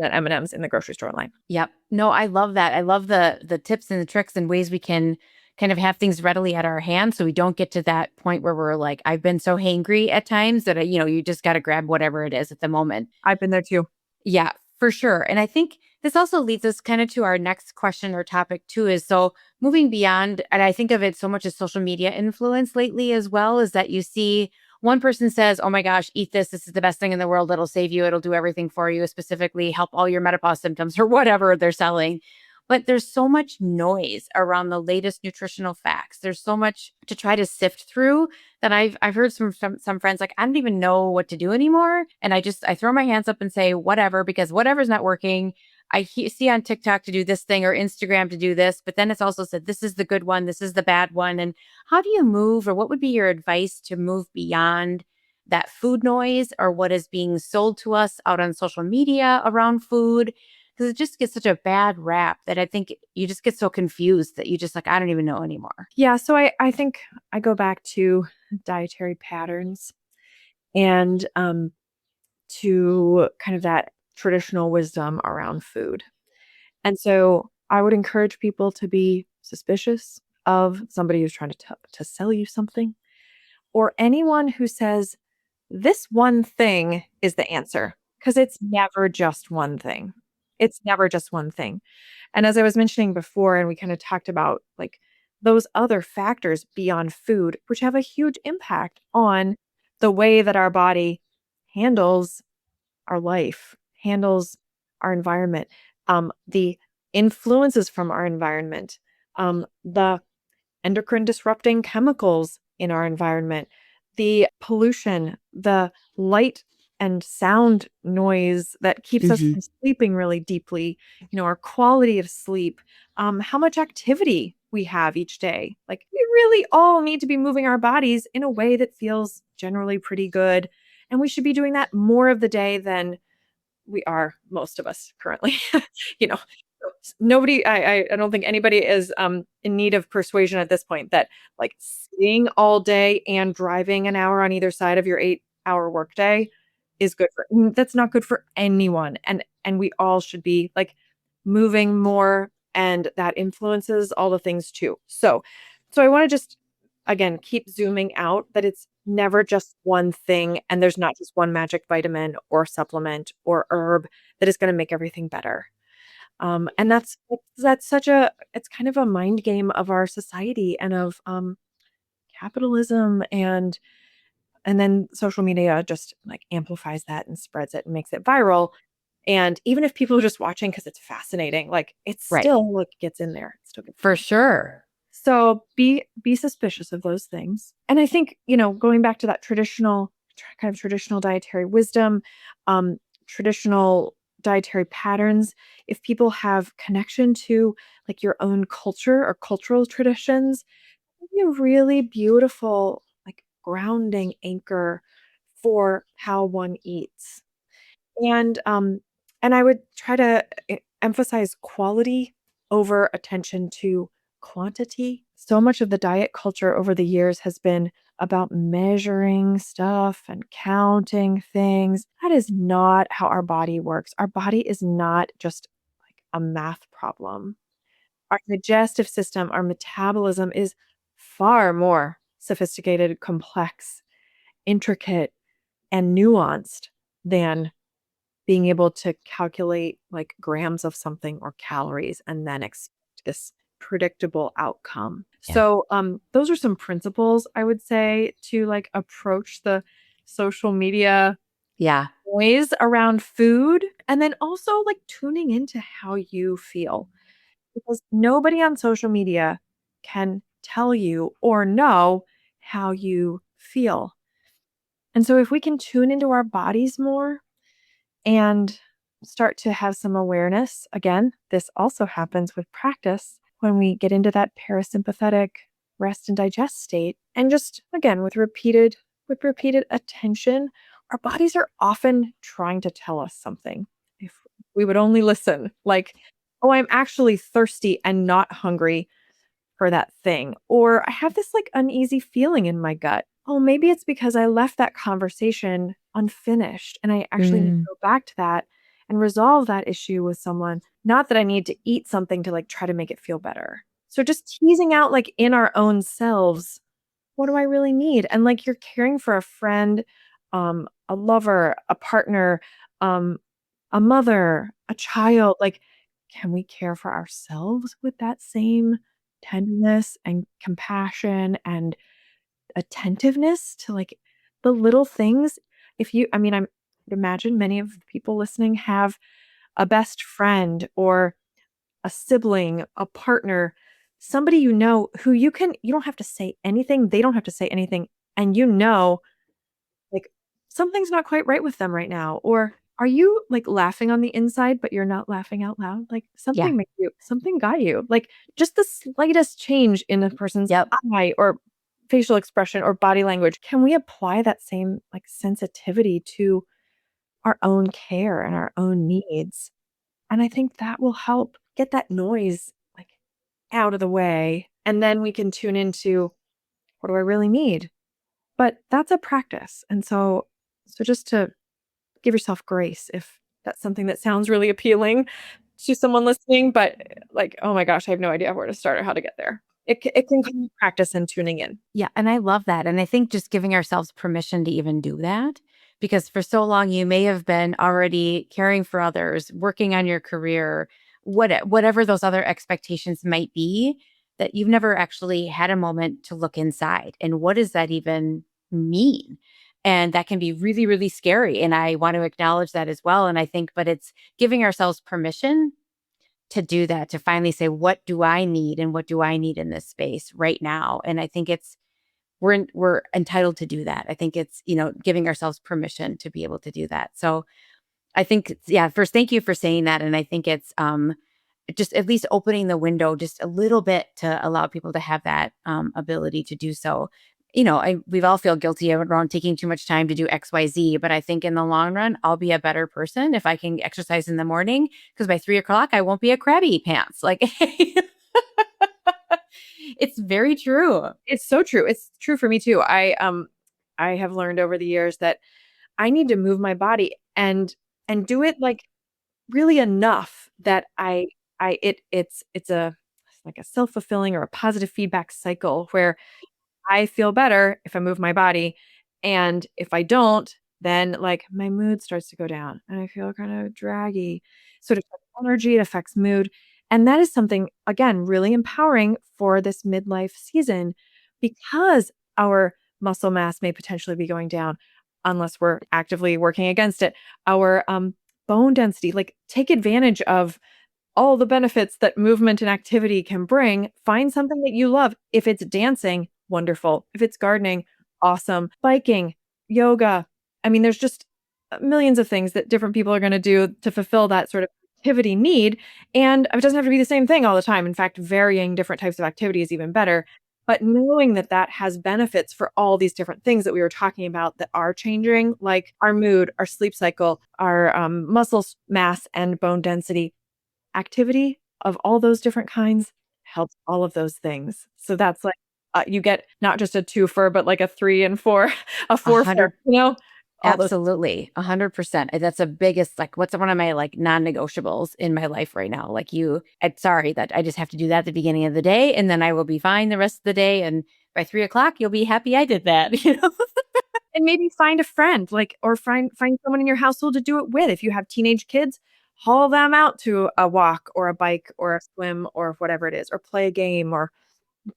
M&Ms in the grocery store line. Yep. No, I love that. I love the tips and the tricks and ways we can kind of have things readily at our hands so we don't get to that point where we're like, I've been so hangry at times that, you just got to grab whatever it is at the moment. I've been there too. Yeah, for sure. And I think this also leads us kind of to our next question or topic too is so moving beyond, and I think of it so much as social media influence lately as well, is that you see one person says, oh my gosh, eat this. This is the best thing in the world. It'll save you. It'll do everything for you, specifically help all your menopause symptoms or whatever they're selling. But there's so much noise around the latest nutritional facts. There's so much to try to sift through that I've heard some friends like, I don't even know what to do anymore. And I throw my hands up and say whatever, because whatever's not working. See on TikTok to do this thing or Instagram to do this, but then it's also said this is the good one, this is the bad one. And how do you move, or what would be your advice to move beyond that food noise or what is being sold to us out on social media around food? Because it just gets such a bad rap that I think you just get so confused that you just like, I don't even know anymore. Yeah, so I think I go back to dietary patterns and to kind of that traditional wisdom around food. And so I would encourage people to be suspicious of somebody who's trying to sell you something or anyone who says this one thing is the answer because it's never just one thing. It's never just one thing. And as I was mentioning before, and we kind of talked about like those other factors beyond food, which have a huge impact on the way that our body handles our life, handles our environment, the influences from our environment, the endocrine disrupting chemicals in our environment, the pollution, the light and sound noise that keeps us Hmm. from sleeping really deeply, our quality of sleep, how much activity we have each day. Like, we really all need to be moving our bodies in a way that feels generally pretty good. And we should be doing that more of the day than we are, most of us currently. you know Nobody, I don't think anybody is in need of persuasion at this point that like sitting all day and driving an hour on either side of your 8-hour workday is good that's not good for anyone. And we all should be like moving more, and that influences all the things too. So I want to just again keep zooming out that it's never just one thing, and there's not just one magic vitamin or supplement or herb that is going to make everything better. And that's such a it's kind of a mind game of our society and of capitalism, and then social media just like amplifies that and spreads it and makes it viral. And even if people are just watching because it's fascinating, like it's Right. still like gets in there. It still gets in For there. sure. So be suspicious of those things. And I think, going back to that kind of traditional dietary wisdom, traditional dietary patterns, if people have connection to like your own culture or cultural traditions, it can be a really beautiful like grounding anchor for how one eats. And I would try to emphasize quality over attention to quantity. So much of the diet culture over the years has been about measuring stuff and counting things. That is not how our body works. Our body is not just like a math problem. Our digestive system, our metabolism is far more sophisticated, complex, intricate, and nuanced than being able to calculate like grams of something or calories and then expect this predictable outcome. Yeah. So, those are some principles I would say to like approach the social media Yeah. noise around food, and then also like tuning into how you feel, because nobody on social media can tell you or know how you feel. And so if we can tune into our bodies more and start to have some awareness. Again, this also happens with practice when we get into that parasympathetic rest and digest state. And just again, with repeated attention, our bodies are often trying to tell us something. If we would only listen, like, oh, I'm actually thirsty and not hungry for that thing. Or I have this like uneasy feeling in my gut. Oh, maybe it's because I left that conversation unfinished and I actually need to Mm. go back to that and resolve that issue with someone. Not that I need to eat something to like try to make it feel better. So just teasing out like in our own selves, what do I really need? And like you're caring for a friend, a lover, a partner, um, a mother, a child, like, can we care for ourselves with that same tenderness and compassion and attentiveness to, like, the little things? If you I mean, I'd imagine many of the people listening have a best friend or a sibling, a partner, somebody you know who you don't have to say anything, they don't have to say anything, and you know like, something's not quite right with them right now, or are you, like, laughing on the inside, but you're not laughing out loud? Like, Yeah. something got you. Like, just the slightest change in a person's Yep. eye or facial expression or body language. Can we apply that same, like, sensitivity to our own care and our own needs? And I think that will help get that noise, like, out of the way, and then we can tune into, "What do I really need?" But that's a practice, and so just to give yourself grace if that's something that sounds really appealing to someone listening, but, like, oh my gosh, I have no idea where to start or how to get there. It can come with practice and tuning in. Yeah, and I love that, and I think just giving ourselves permission to even do that, because for so long you may have been already caring for others, working on your career, whatever those other expectations might be, that you've never actually had a moment to look inside, and what does that even mean? And that can be really, really scary, and I want to acknowledge that as well, and I think but it's giving ourselves permission to do that, to finally say, "What do I need, and what do I need in this space right now?" And I think it's we're entitled to do that. I think it's, giving ourselves permission to be able to do that. So I think, yeah, first, thank you for saying that. And I think it's just at least opening the window just a little bit to allow people to have that ability to do so. We've all feel guilty around taking too much time to do XYZ, but I think in the long run, I'll be a better person if I can exercise in the morning because by 3 o'clock, I won't be a crabby pants. Like, it's very true. It's so true. It's true for me too. I have learned over the years that I need to move my body and do it, like, really enough that it's a like a self-fulfilling or a positive feedback cycle where I feel better if I move my body, and if I don't, then, like, my mood starts to go down, and I feel kinda draggy. So it affects energy, it affects mood, and that is something, again, really empowering for this midlife season because our muscle mass may potentially be going down unless we're actively working against it. Our, bone density, like, take advantage of all the benefits that movement and activity can bring. Find something that you love. If it's dancing, wonderful. If it's gardening, awesome. Biking, yoga. I mean, there's just millions of things that different people are going to do to fulfill that sort of activity need. And it doesn't have to be the same thing all the time. In fact, varying different types of activity is even better. But knowing that that has benefits for all these different things that we were talking about that are changing, like our mood, our sleep cycle, our muscle mass and bone density, activity of all those different kinds helps all of those things. So that's like, you get not just a 2 for, but like a 3 and 4, a A 4 for, hundred you know? all those. Absolutely. 100%. That's a biggest, like, what's one of my like non-negotiables in my life right now? Like I'm sorry that I just have to do that at the beginning of the day and then I will be fine the rest of the day. And by 3 o'clock, you'll be happy I did that, you know? And maybe find a friend, like, or find someone in your household to do it with. If you have teenage kids, haul them out to a walk or a bike or a swim or whatever it is, or play a game or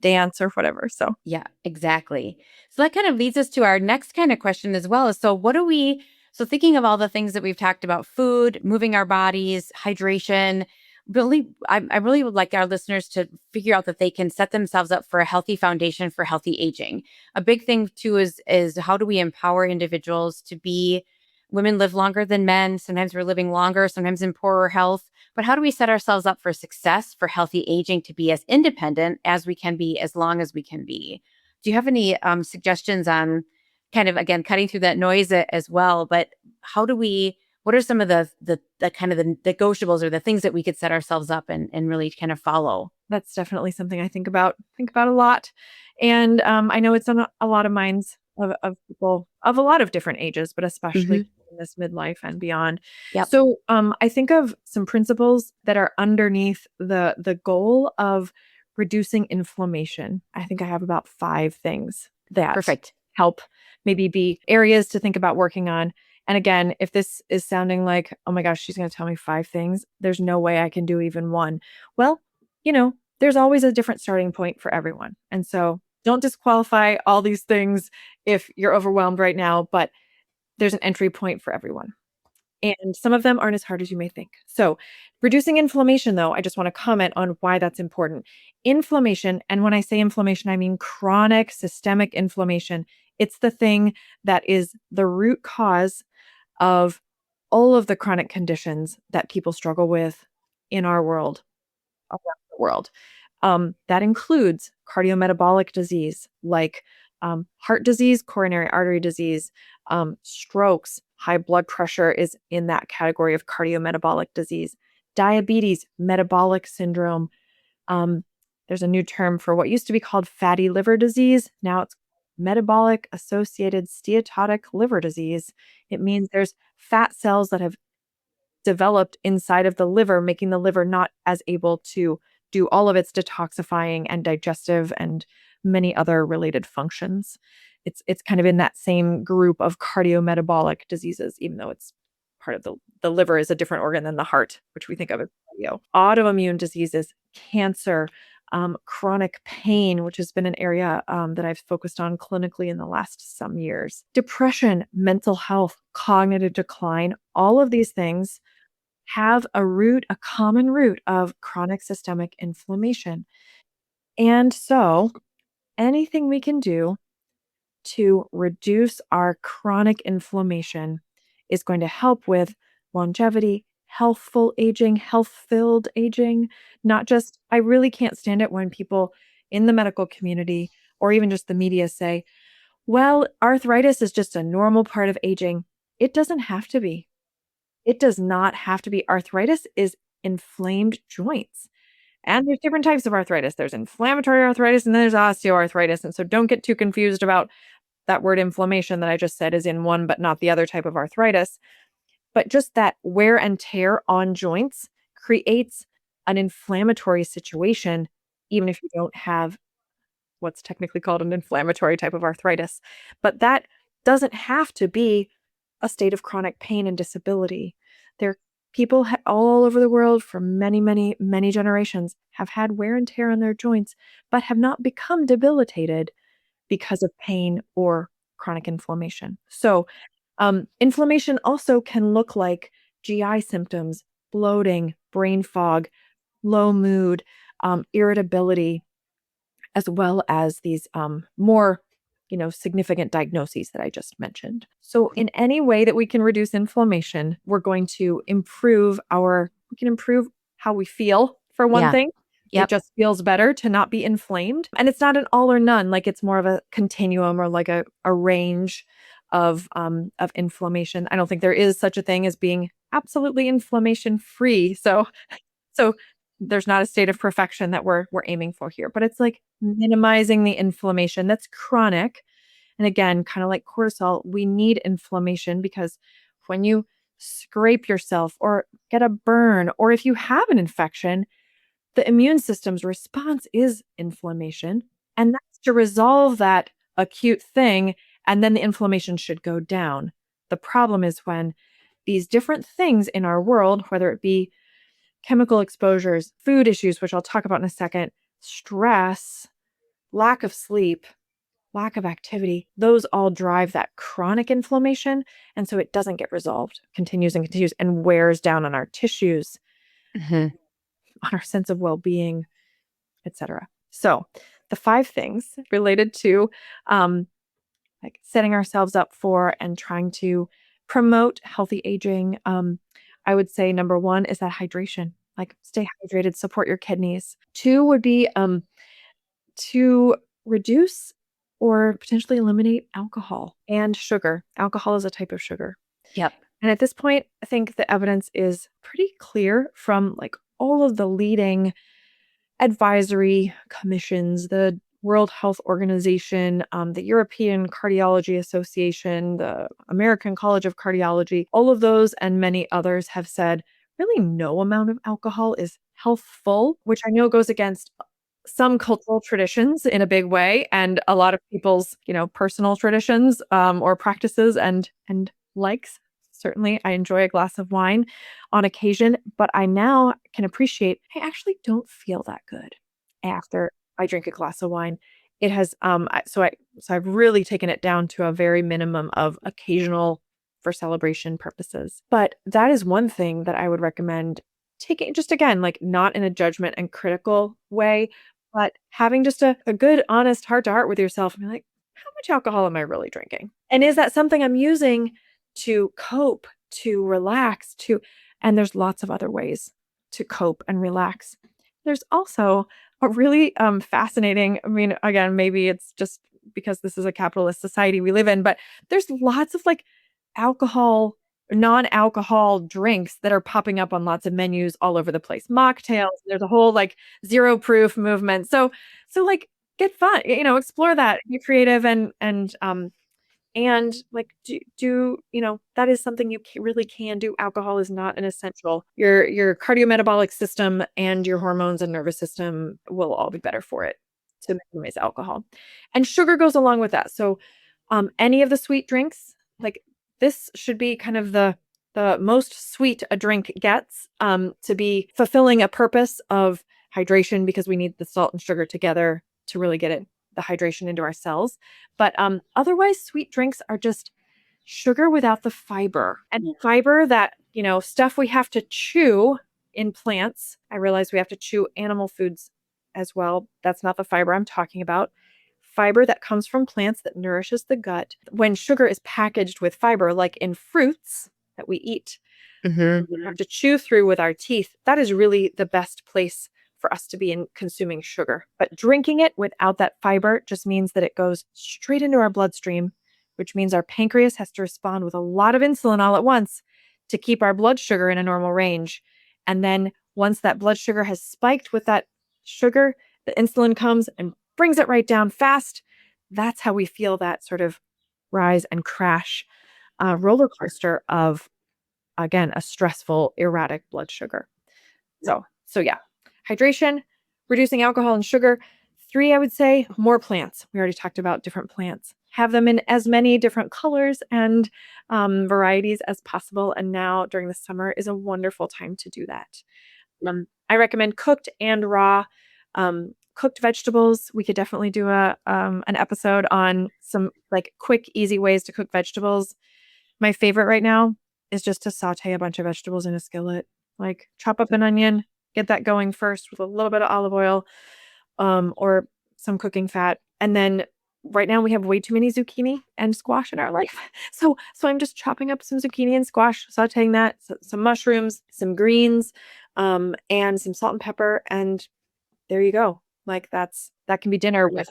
dance or whatever. So Yeah, exactly. So that kind of leads us to our next kind of question as well. Is so what do we, so thinking of all the things that we've talked about, food, moving our bodies, hydration, really, I really would like our listeners to figure out that they can set themselves up for a healthy foundation for healthy aging. A big thing too is how do we empower individuals to be, women live longer than men. Sometimes we're living longer, sometimes in poorer health. But how do we set ourselves up for success, for healthy aging, to be as independent as we can be, as long as we can be? Do you have any suggestions on kind of, again, cutting through that noise as well? But how do we, what are some of the kind of the negotiables or the things that we could set ourselves up and really kind of follow? that's definitely something I think about a lot. And I know it's on a lot of minds of people of a lot of different ages, but especially Hmm. in this midlife and beyond. Yep. So I think of some principles that are underneath the goal of reducing inflammation. I think I have about 5 things that Perfect. help maybe be areas to think about working on. And again, if this is sounding like, oh my gosh, she's going to tell me 5 things, there's no way I can do even one. Well, there's always a different starting point for everyone. And so don't disqualify all these things if you're overwhelmed right now, but there's an entry point for everyone. And some of them aren't as hard as you may think. So, reducing inflammation, though, I just want to comment on why that's important. Inflammation, and when I say inflammation, I mean chronic systemic inflammation. It's the thing that is the root cause of all of the chronic conditions that people struggle with in our world, around the world. That includes cardiometabolic disease like heart disease, coronary artery disease, strokes, high blood pressure is in that category of cardiometabolic disease, diabetes, metabolic syndrome. Um, there's a new term for what used to be called fatty liver disease. Now it's metabolic associated steatotic liver disease. It means there's fat cells that have developed inside of the liver, making the liver not as able to do all of its detoxifying and digestive and many other related functions. It's kind of in that same group of cardiometabolic diseases, even though it's part of the liver is a different organ than the heart, which we think of as cardio. Autoimmune diseases, cancer, chronic pain, which has been an area that I've focused on clinically in the last some years, depression, mental health, cognitive decline, all of these things have a common root of chronic systemic inflammation. And so, anything we can do to reduce our chronic inflammation is going to help with longevity, healthful aging, health filled aging. Not just, I really can't stand it when people in the medical community or even just the media say, well, arthritis is just a normal part of aging. It doesn't have to be. It does not have to be. Arthritis is inflamed joints. And there's different types of arthritis. There's inflammatory arthritis and then there's osteoarthritis. And so don't get too confused about that word inflammation that I just said is in one but not the other type of arthritis. But just that wear and tear on joints creates an inflammatory situation, even if you don't have what's technically called an inflammatory type of arthritis. But that doesn't have to be a state of chronic pain and disability. There people all over the world for many, many, many generations have had wear and tear on their joints, but have not become debilitated because of pain or chronic inflammation. So, inflammation also can look like GI symptoms, bloating, brain fog, low mood, irritability, as well as these more significant diagnoses that I just mentioned. So in any way that we can reduce inflammation, we're going to we can improve how we feel for one Yeah. thing. It Yep. just feels better to not be inflamed. And it's not an all or none, like it's more of a continuum or like a range of inflammation. I don't think there is such a thing as being absolutely inflammation free. So there's not a state of perfection that we're aiming for here, but it's like minimizing the inflammation that's chronic And again, kind of like cortisol, we need inflammation because when you scrape yourself or get a burn, or if you have an infection, the immune system's response is inflammation. And that's to resolve that acute thing. And then the inflammation should go down. The problem is when these different things in our world, whether it be chemical exposures, food issues, which I'll talk about in a second, stress, lack of sleep, lack of activity, those all drive that chronic inflammation. And so it doesn't get resolved, continues and wears down on our tissues, Mhm. on our sense of well-being, etc. So the 5 things related to like setting ourselves up for and trying to promote healthy aging, I would say number 1 is that hydration. Like stay hydrated, support your kidneys. 2 would be to reduce or potentially eliminate alcohol and sugar. Alcohol is a type of sugar. Yep. And at this point, I think the evidence is pretty clear from like all of the leading advisory commissions, the World Health Organization, the European Cardiology Association, the American College of Cardiology, all of those and many others have said really no amount of alcohol is healthful, which I know goes against some cultural traditions in a big way and a lot of people's, personal traditions or practices and likes. Certainly, I enjoy a glass of wine on occasion, but I now can appreciate I actually don't feel that good after I drink a glass of wine. It has so I've really taken it down to a very minimum of occasional for celebration purposes. But that is one thing that I would recommend taking, just again, like not in a judgment and critical way, but having just a good, honest heart to heart with yourself and be like, how much alcohol am I really drinking? And is that something I'm using to cope, to relax, and there's lots of other ways to cope and relax. There's also a really fascinating, I mean, again, maybe it's just because this is a capitalist society we live in, but there's lots of like alcohol, non-alcohol drinks that are popping up on lots of menus all over the place. Mocktails, there's a whole like zero proof movement. So like get fun, explore that, be creative and like that is something you really can do. Alcohol is not an essential. Your cardiometabolic system and your hormones and nervous system will all be better for it to minimize alcohol. And sugar goes along with that. So any of the sweet drinks, like this should be kind of the most sweet a drink gets to be fulfilling a purpose of hydration, because we need the salt and sugar together to really get the hydration into our cells. But otherwise, sweet drinks are just sugar without the fiber. And fiber, that, stuff we have to chew in plants. I realize we have to chew animal foods as well. That's not the fiber I'm talking about. Fiber that comes from plants that nourishes the gut. When sugar is packaged with fiber, like in fruits that we eat, we have to chew through with our teeth, that is really the best place for us to be in consuming sugar. But drinking it without that fiber just means that it goes straight into our bloodstream, which means our pancreas has to respond with a lot of insulin all at once to keep our blood sugar in a normal range. And then once that blood sugar has spiked with that sugar, the insulin comes and brings it right down fast. That's how we feel that sort of rise and crash roller coaster of, again, a stressful, erratic blood sugar. So yeah, hydration, reducing alcohol and sugar. 3, I would say more plants. We already talked about different plants. Have them in as many different colors and varieties as possible. And now during the summer is a wonderful time to do that. I recommend cooked and raw. Cooked vegetables. We could definitely do an episode on some like quick, easy ways to cook vegetables. My favorite right now is just to saute a bunch of vegetables in a skillet. Like chop up an onion, get that going first with a little bit of olive oil, or some cooking fat. And then right now we have way too many zucchini and squash in our life. So I'm just chopping up some zucchini and squash, sauteing that, some mushrooms, some greens, and some salt and pepper. And there you go. Like that can be dinner with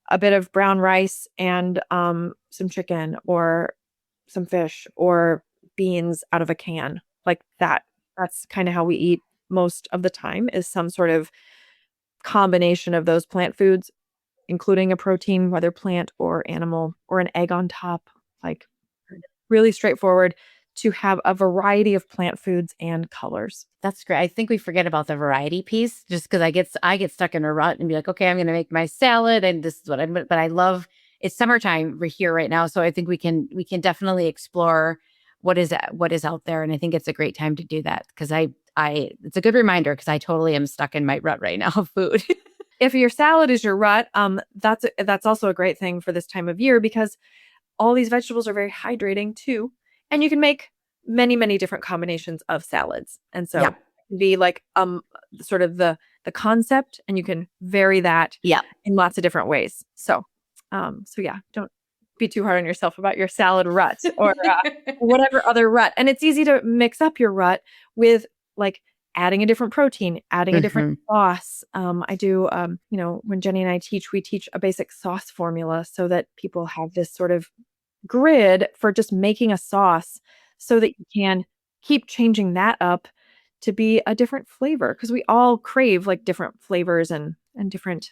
a bit of brown rice and some chicken or some fish or beans out of a can. Like that. That's kind of how we eat most of the time, is some sort of combination of those plant foods. including a protein, whether plant or animal, or an egg on top. Like really straightforward to have a variety of plant foods and colors. That's great. I think we forget about the variety piece just because I get stuck in a rut and be like, okay, I'm going to make my salad and this is what I'm. But I love it's summertime. We're here right now, so I think we can definitely explore what is out there, and I think it's a great time to do that because I it's a good reminder because I totally am stuck in my rut right now of food. If your salad is your rut, that's also a great thing for this time of year because all these vegetables are very hydrating too, and you can make many, many different combinations of salads. And so Yeah, it can be like sort of the concept, and you can vary that yeah. in lots of different ways. So yeah, don't be too hard on yourself about your salad rut or whatever other rut. And it's easy to mix up your rut with like adding a different protein, adding a different hmm sauce. I do, when Jenny and I teach, we teach a basic sauce formula so that people have this sort of grid for just making a sauce so that you can keep changing that up to be a different flavor because we all crave like different flavors and different,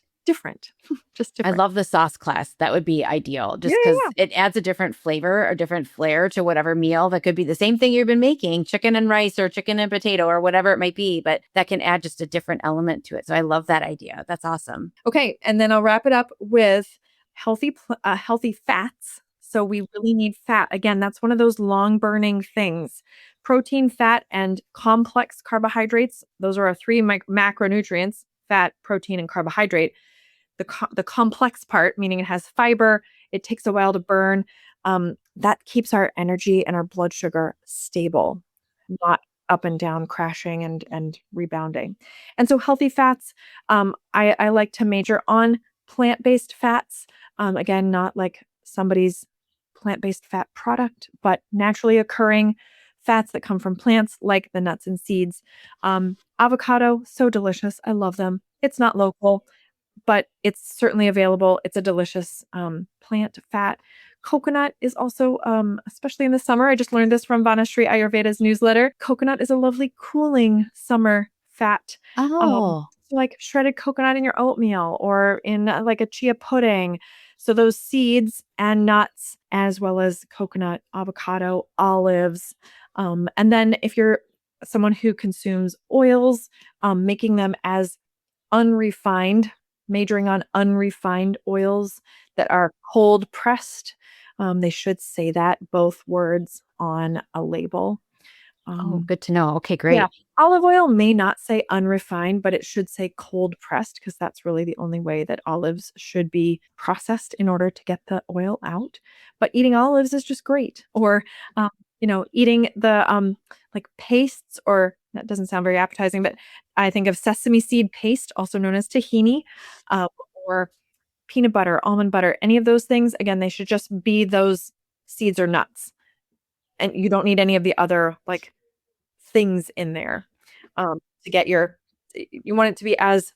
just I different. love the sauce class. That would be ideal Yeah, just because it adds a different flavor or different flair to whatever meal that could be the same thing you've been making, chicken and rice or chicken and potato or whatever it might be, but that can add just a different element to it. So I love that idea. That's awesome. okay, and then I'll wrap it up with healthy fats. So we really need fat. Again, that's one of those long burning things. Protein, fat, and complex carbohydrates. Those are our three macronutrients: fat, protein, and carbohydrate. The complex part, meaning it has fiber, it takes a while to burn. That keeps our energy and our blood sugar stable, not up and down, crashing and rebounding. And so healthy fats, I like to major on plant-based fats. Again, not like somebody's plant-based fat product, but naturally occurring fats that come from plants like the nuts and seeds. Avocado, so delicious. I love them. It's not local, but it's certainly available. It's a delicious plant fat. Coconut is also, especially in the summer, I just learned this from Vanashri Ayurveda's newsletter. Coconut is a lovely cooling summer fat. Oh, So like shredded coconut in your oatmeal or in like a chia pudding. So those seeds and nuts, as well as coconut, avocado, olives. And then if you're someone who consumes oils, making them as unrefined, majoring on unrefined oils that are cold pressed. They should say that both words on a label. oh, Um, good to know. Okay, yeah, great. olive oil may not say unrefined, but it should say cold pressed because that's really the only way that olives should be processed in order to get the oil out. But eating olives is just great. Or, eating the like pastes, or that doesn't sound very appetizing, but I think of sesame seed paste, also known as tahini, uh, or peanut butter, almond butter, any of those things. Again, they should just be those seeds or nuts. And you don't need any of the other like things in there to get you want it to be as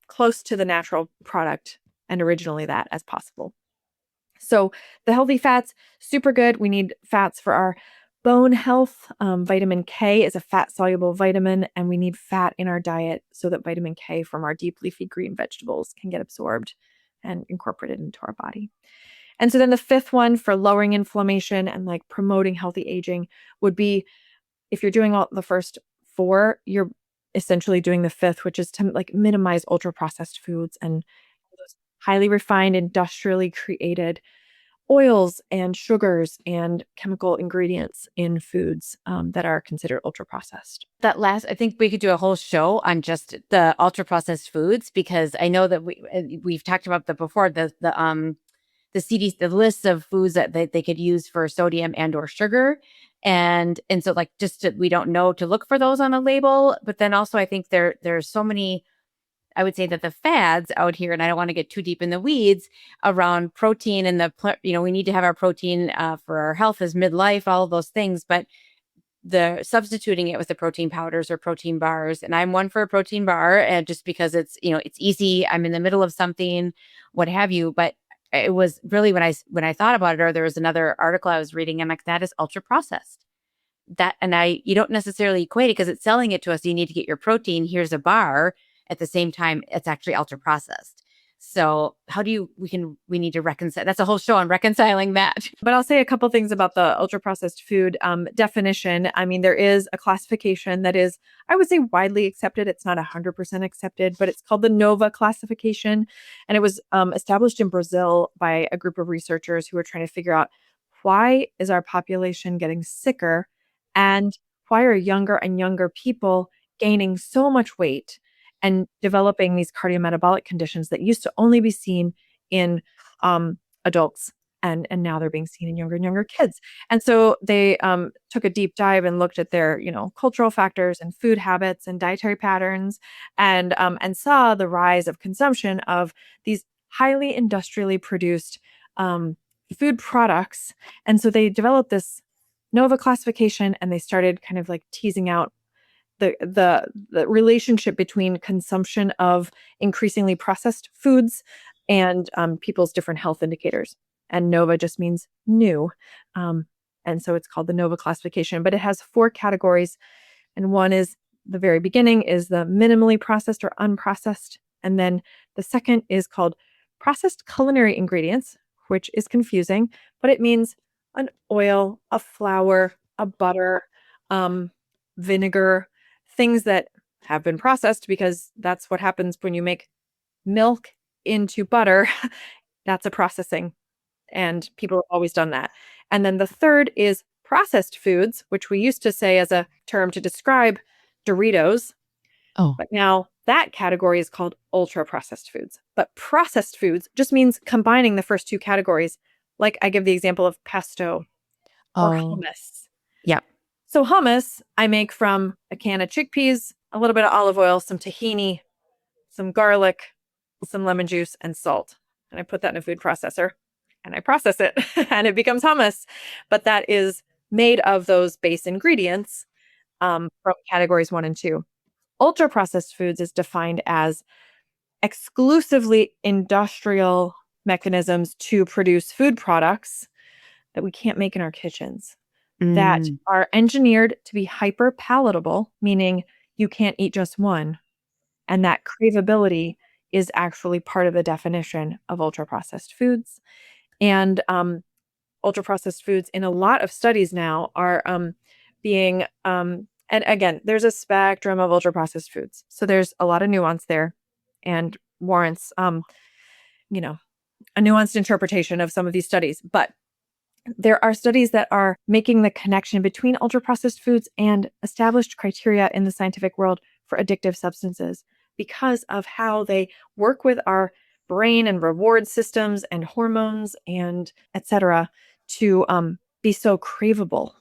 close to the natural product and originally that as possible. So the healthy fats, super good. We need fats for our bone health. Vitamin K is a fat soluble vitamin, and we need fat in our diet so that vitamin K from our deep leafy green vegetables can get absorbed and incorporated into our body. And so then the fifth one for lowering inflammation and like promoting healthy aging would be, if you're doing all the first four, you're essentially doing the fifth, which is to like minimize ultra processed foods and those highly refined, industrially created oils and sugars and chemical ingredients in foods that are considered ultra processed. I think we could do a whole show on just the ultra processed foods because I know that we've talked about that before. The lists of foods that they could use for sodium and or sugar, and so like we don't know to look for those on a label. But then also I think there's so many. I would say that the fads out here, and I don't want to get too deep in the weeds around protein and we need to have our protein for our health as midlife, all of those things, but the substituting it with the protein powders or protein bars. And I'm one for a protein bar, and just because it's easy, I'm in the middle of something, what have you. But it was really when I thought about it, or there was another article I was reading, I'm like, that is ultra processed. You don't necessarily equate it because it's selling it to us. You need to get your protein. Here's a bar. At the same time, it's actually ultra processed. So how do you, we need to reconcile. That's a whole show on reconciling that. But I'll say a couple things about the ultra processed food definition. I mean, there is a classification that is, I would say, widely accepted. It's not 100% accepted, but it's called the NOVA classification. And it was established in Brazil by a group of researchers who were trying to figure out, why is our population getting sicker, and why are younger and younger people gaining so much weight and developing these cardiometabolic conditions that used to only be seen in adults, and now they're being seen in younger and younger kids. And so they took a deep dive and looked at their, cultural factors and food habits and dietary patterns, and saw the rise of consumption of these highly industrially produced food products. And so they developed this NOVA classification, and they started kind of like teasing out the relationship between consumption of increasingly processed foods and people's different health indicators. And NOVA just means new. And so it's called the NOVA classification, but it has 4 categories. And one is, the very beginning is the minimally processed or unprocessed. And then the second is called processed culinary ingredients, which is confusing, but it means an oil, a flour, a butter, vinegar, things that have been processed, because that's what happens when you make milk into butter. That's a processing. And people have always done that. And then the third is processed foods, which we used to say as a term to describe Doritos. Oh, But now that category is called ultra processed foods. But processed foods just means combining the first 2 categories. Like I give the example of pesto or hummus. yeah. So hummus I make from a can of chickpeas, a little bit of olive oil, some tahini, some garlic, some lemon juice, and salt. And I put that in a food processor and I process it and it becomes hummus. But that is made of those base ingredients from categories 1 and 2. Ultra processed foods is defined as exclusively industrial mechanisms to produce food products that we can't make in our kitchens, that are engineered to be hyper palatable, meaning you can't eat just one. And that craveability is actually part of the definition of ultra processed foods. And ultra processed foods in a lot of studies now are being, and again, there's a spectrum of ultra processed foods. So there's a lot of nuance there, and warrants, a nuanced interpretation of some of these studies. But there are studies that are making the connection between ultra processed foods and established criteria in the scientific world for addictive substances, because of how they work with our brain and reward systems and hormones and etc. to be so craveable.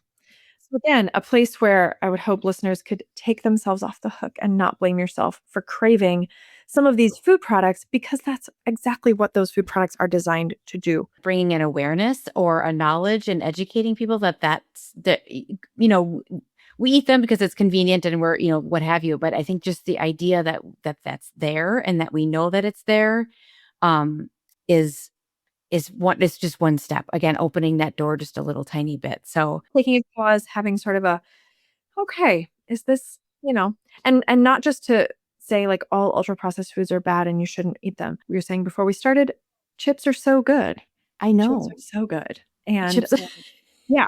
So again, a place where I would hope listeners could take themselves off the hook and not blame yourself for craving some of these food products, because that's exactly what those food products are designed to do. Bringing an awareness or a knowledge and educating people we eat them because it's convenient and we're, what have you. But I think just the idea that's there and that we know that it's there is just one step. Again, opening that door just a little tiny bit. So Taking a pause, having sort of a, okay, is this, and not just to say like all ultra processed foods are bad and you shouldn't eat them. We were saying before we started, chips are so good. I know. Chips are so good. And chips. Yeah.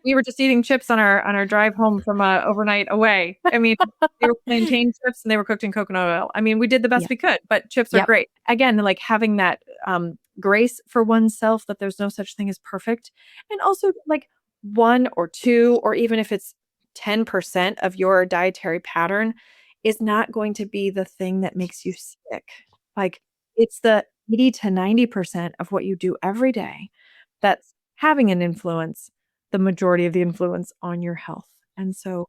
We were just eating chips on our drive home from overnight away. I mean, they were plantain chips and they were cooked in coconut oil. I mean, we did the best we could, but chips are great. Again, like having that grace for oneself, that there's no such thing as perfect. And also like 1 or 2, or even if it's 10% of your dietary pattern is not going to be the thing that makes you sick. Like it's the 80 to 90% of what you do every day that's having an influence, the majority of the influence on your health. And so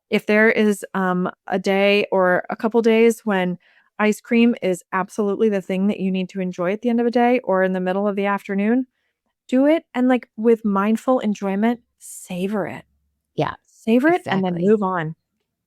if there is a day or a couple days when ice cream is absolutely the thing that you need to enjoy at the end of a day or in the middle of the afternoon, do it. And like with mindful enjoyment, savor it. Yeah. Savor it and then move on.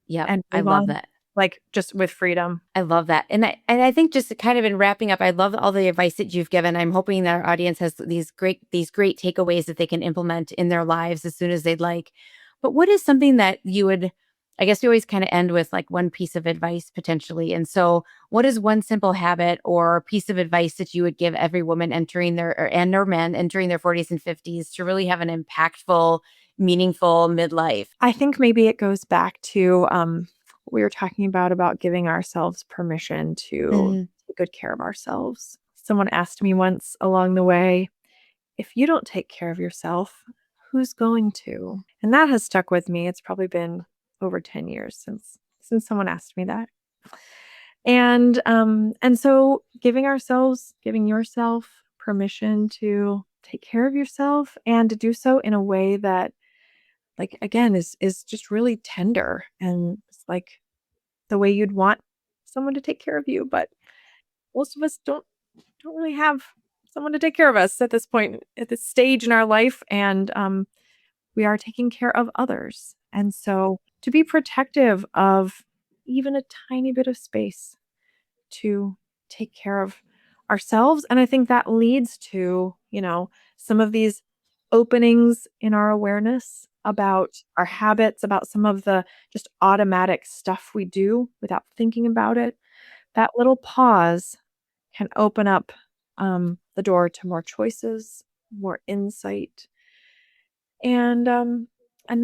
Yeah. And I love that. Like just with freedom. I love that. And I think just kind of in wrapping up, I love all the advice that you've given. I'm hoping that our audience has these great takeaways that they can implement in their lives as soon as they'd like. But what is something that you would I guess we always kind of end with like one piece of advice potentially. And so, what is one simple habit or piece of advice that you would give every woman entering or men entering their 40s and 50s to really have an impactful, meaningful midlife? I think maybe it goes back to what we were talking about giving ourselves permission to Mhm. take good care of ourselves. Someone asked me once along the way, if you don't take care of yourself, who's going to? And that has stuck with me. It's probably been over 10 years since someone asked me that. And so giving yourself permission to take care of yourself and to do so in a way that, like, again, is just really tender, and it's like the way you'd want someone to take care of you. But most of us don't really have someone to take care of us at this point, at this stage in our life, and we are taking care of others. And so to be protective of even a tiny bit of space to take care of ourselves. And I think that leads to, some of these openings in our awareness about our habits, about some of the just automatic stuff we do without thinking about it. That little pause can open up the door to more choices, more insight, and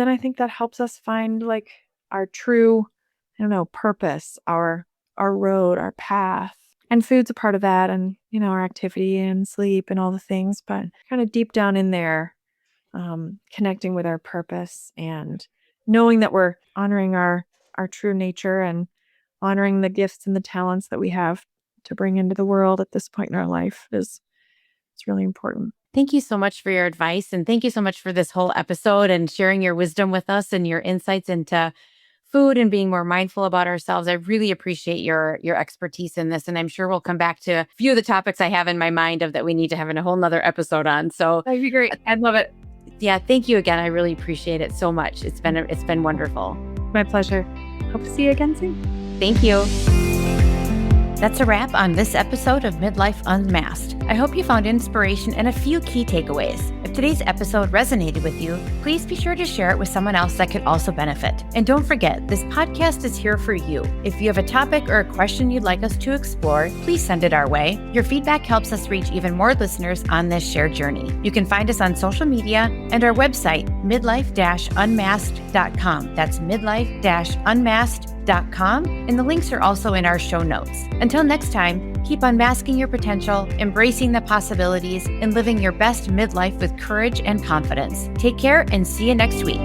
then I think that helps us find, like, our true, I don't know, purpose, our road, our path. And food's a part of that, and, our activity and sleep and all the things, but kinda deep down in there, connecting with our purpose and knowing that we're honoring our true nature and honoring the gifts and the talents that we have to bring into the world at this point in our life is it's really important. Thank you so much for your advice. And thank you so much for this whole episode and sharing your wisdom with us and your insights into food and being more mindful about ourselves. I really appreciate your expertise in this. And I'm sure we'll come back to a few of the topics I have in my mind of that we need to have in a whole nother episode on. So That'd be great. I'd love it. yeah, thank you again. I really appreciate it so much. It's been wonderful. My pleasure. Hope to see you again soon. Thank you. That's a wrap on this episode of Midlife Unmasked. I hope you found inspiration and a few key takeaways. If today's episode resonated with you, please be sure to share it with someone else that could also benefit. And don't forget, this podcast is here for you. If you have a topic or a question you'd like us to explore, please send it our way. Your feedback helps us reach even more listeners on this shared journey. You can find us on social media and our website, midlife-unmasked.com. That's midlife-unmasked.com. And the links are also in our show notes. Until next time, keep unmasking your potential, embracing the possibilities, and living your best midlife with courage and confidence. Take care and see you next week.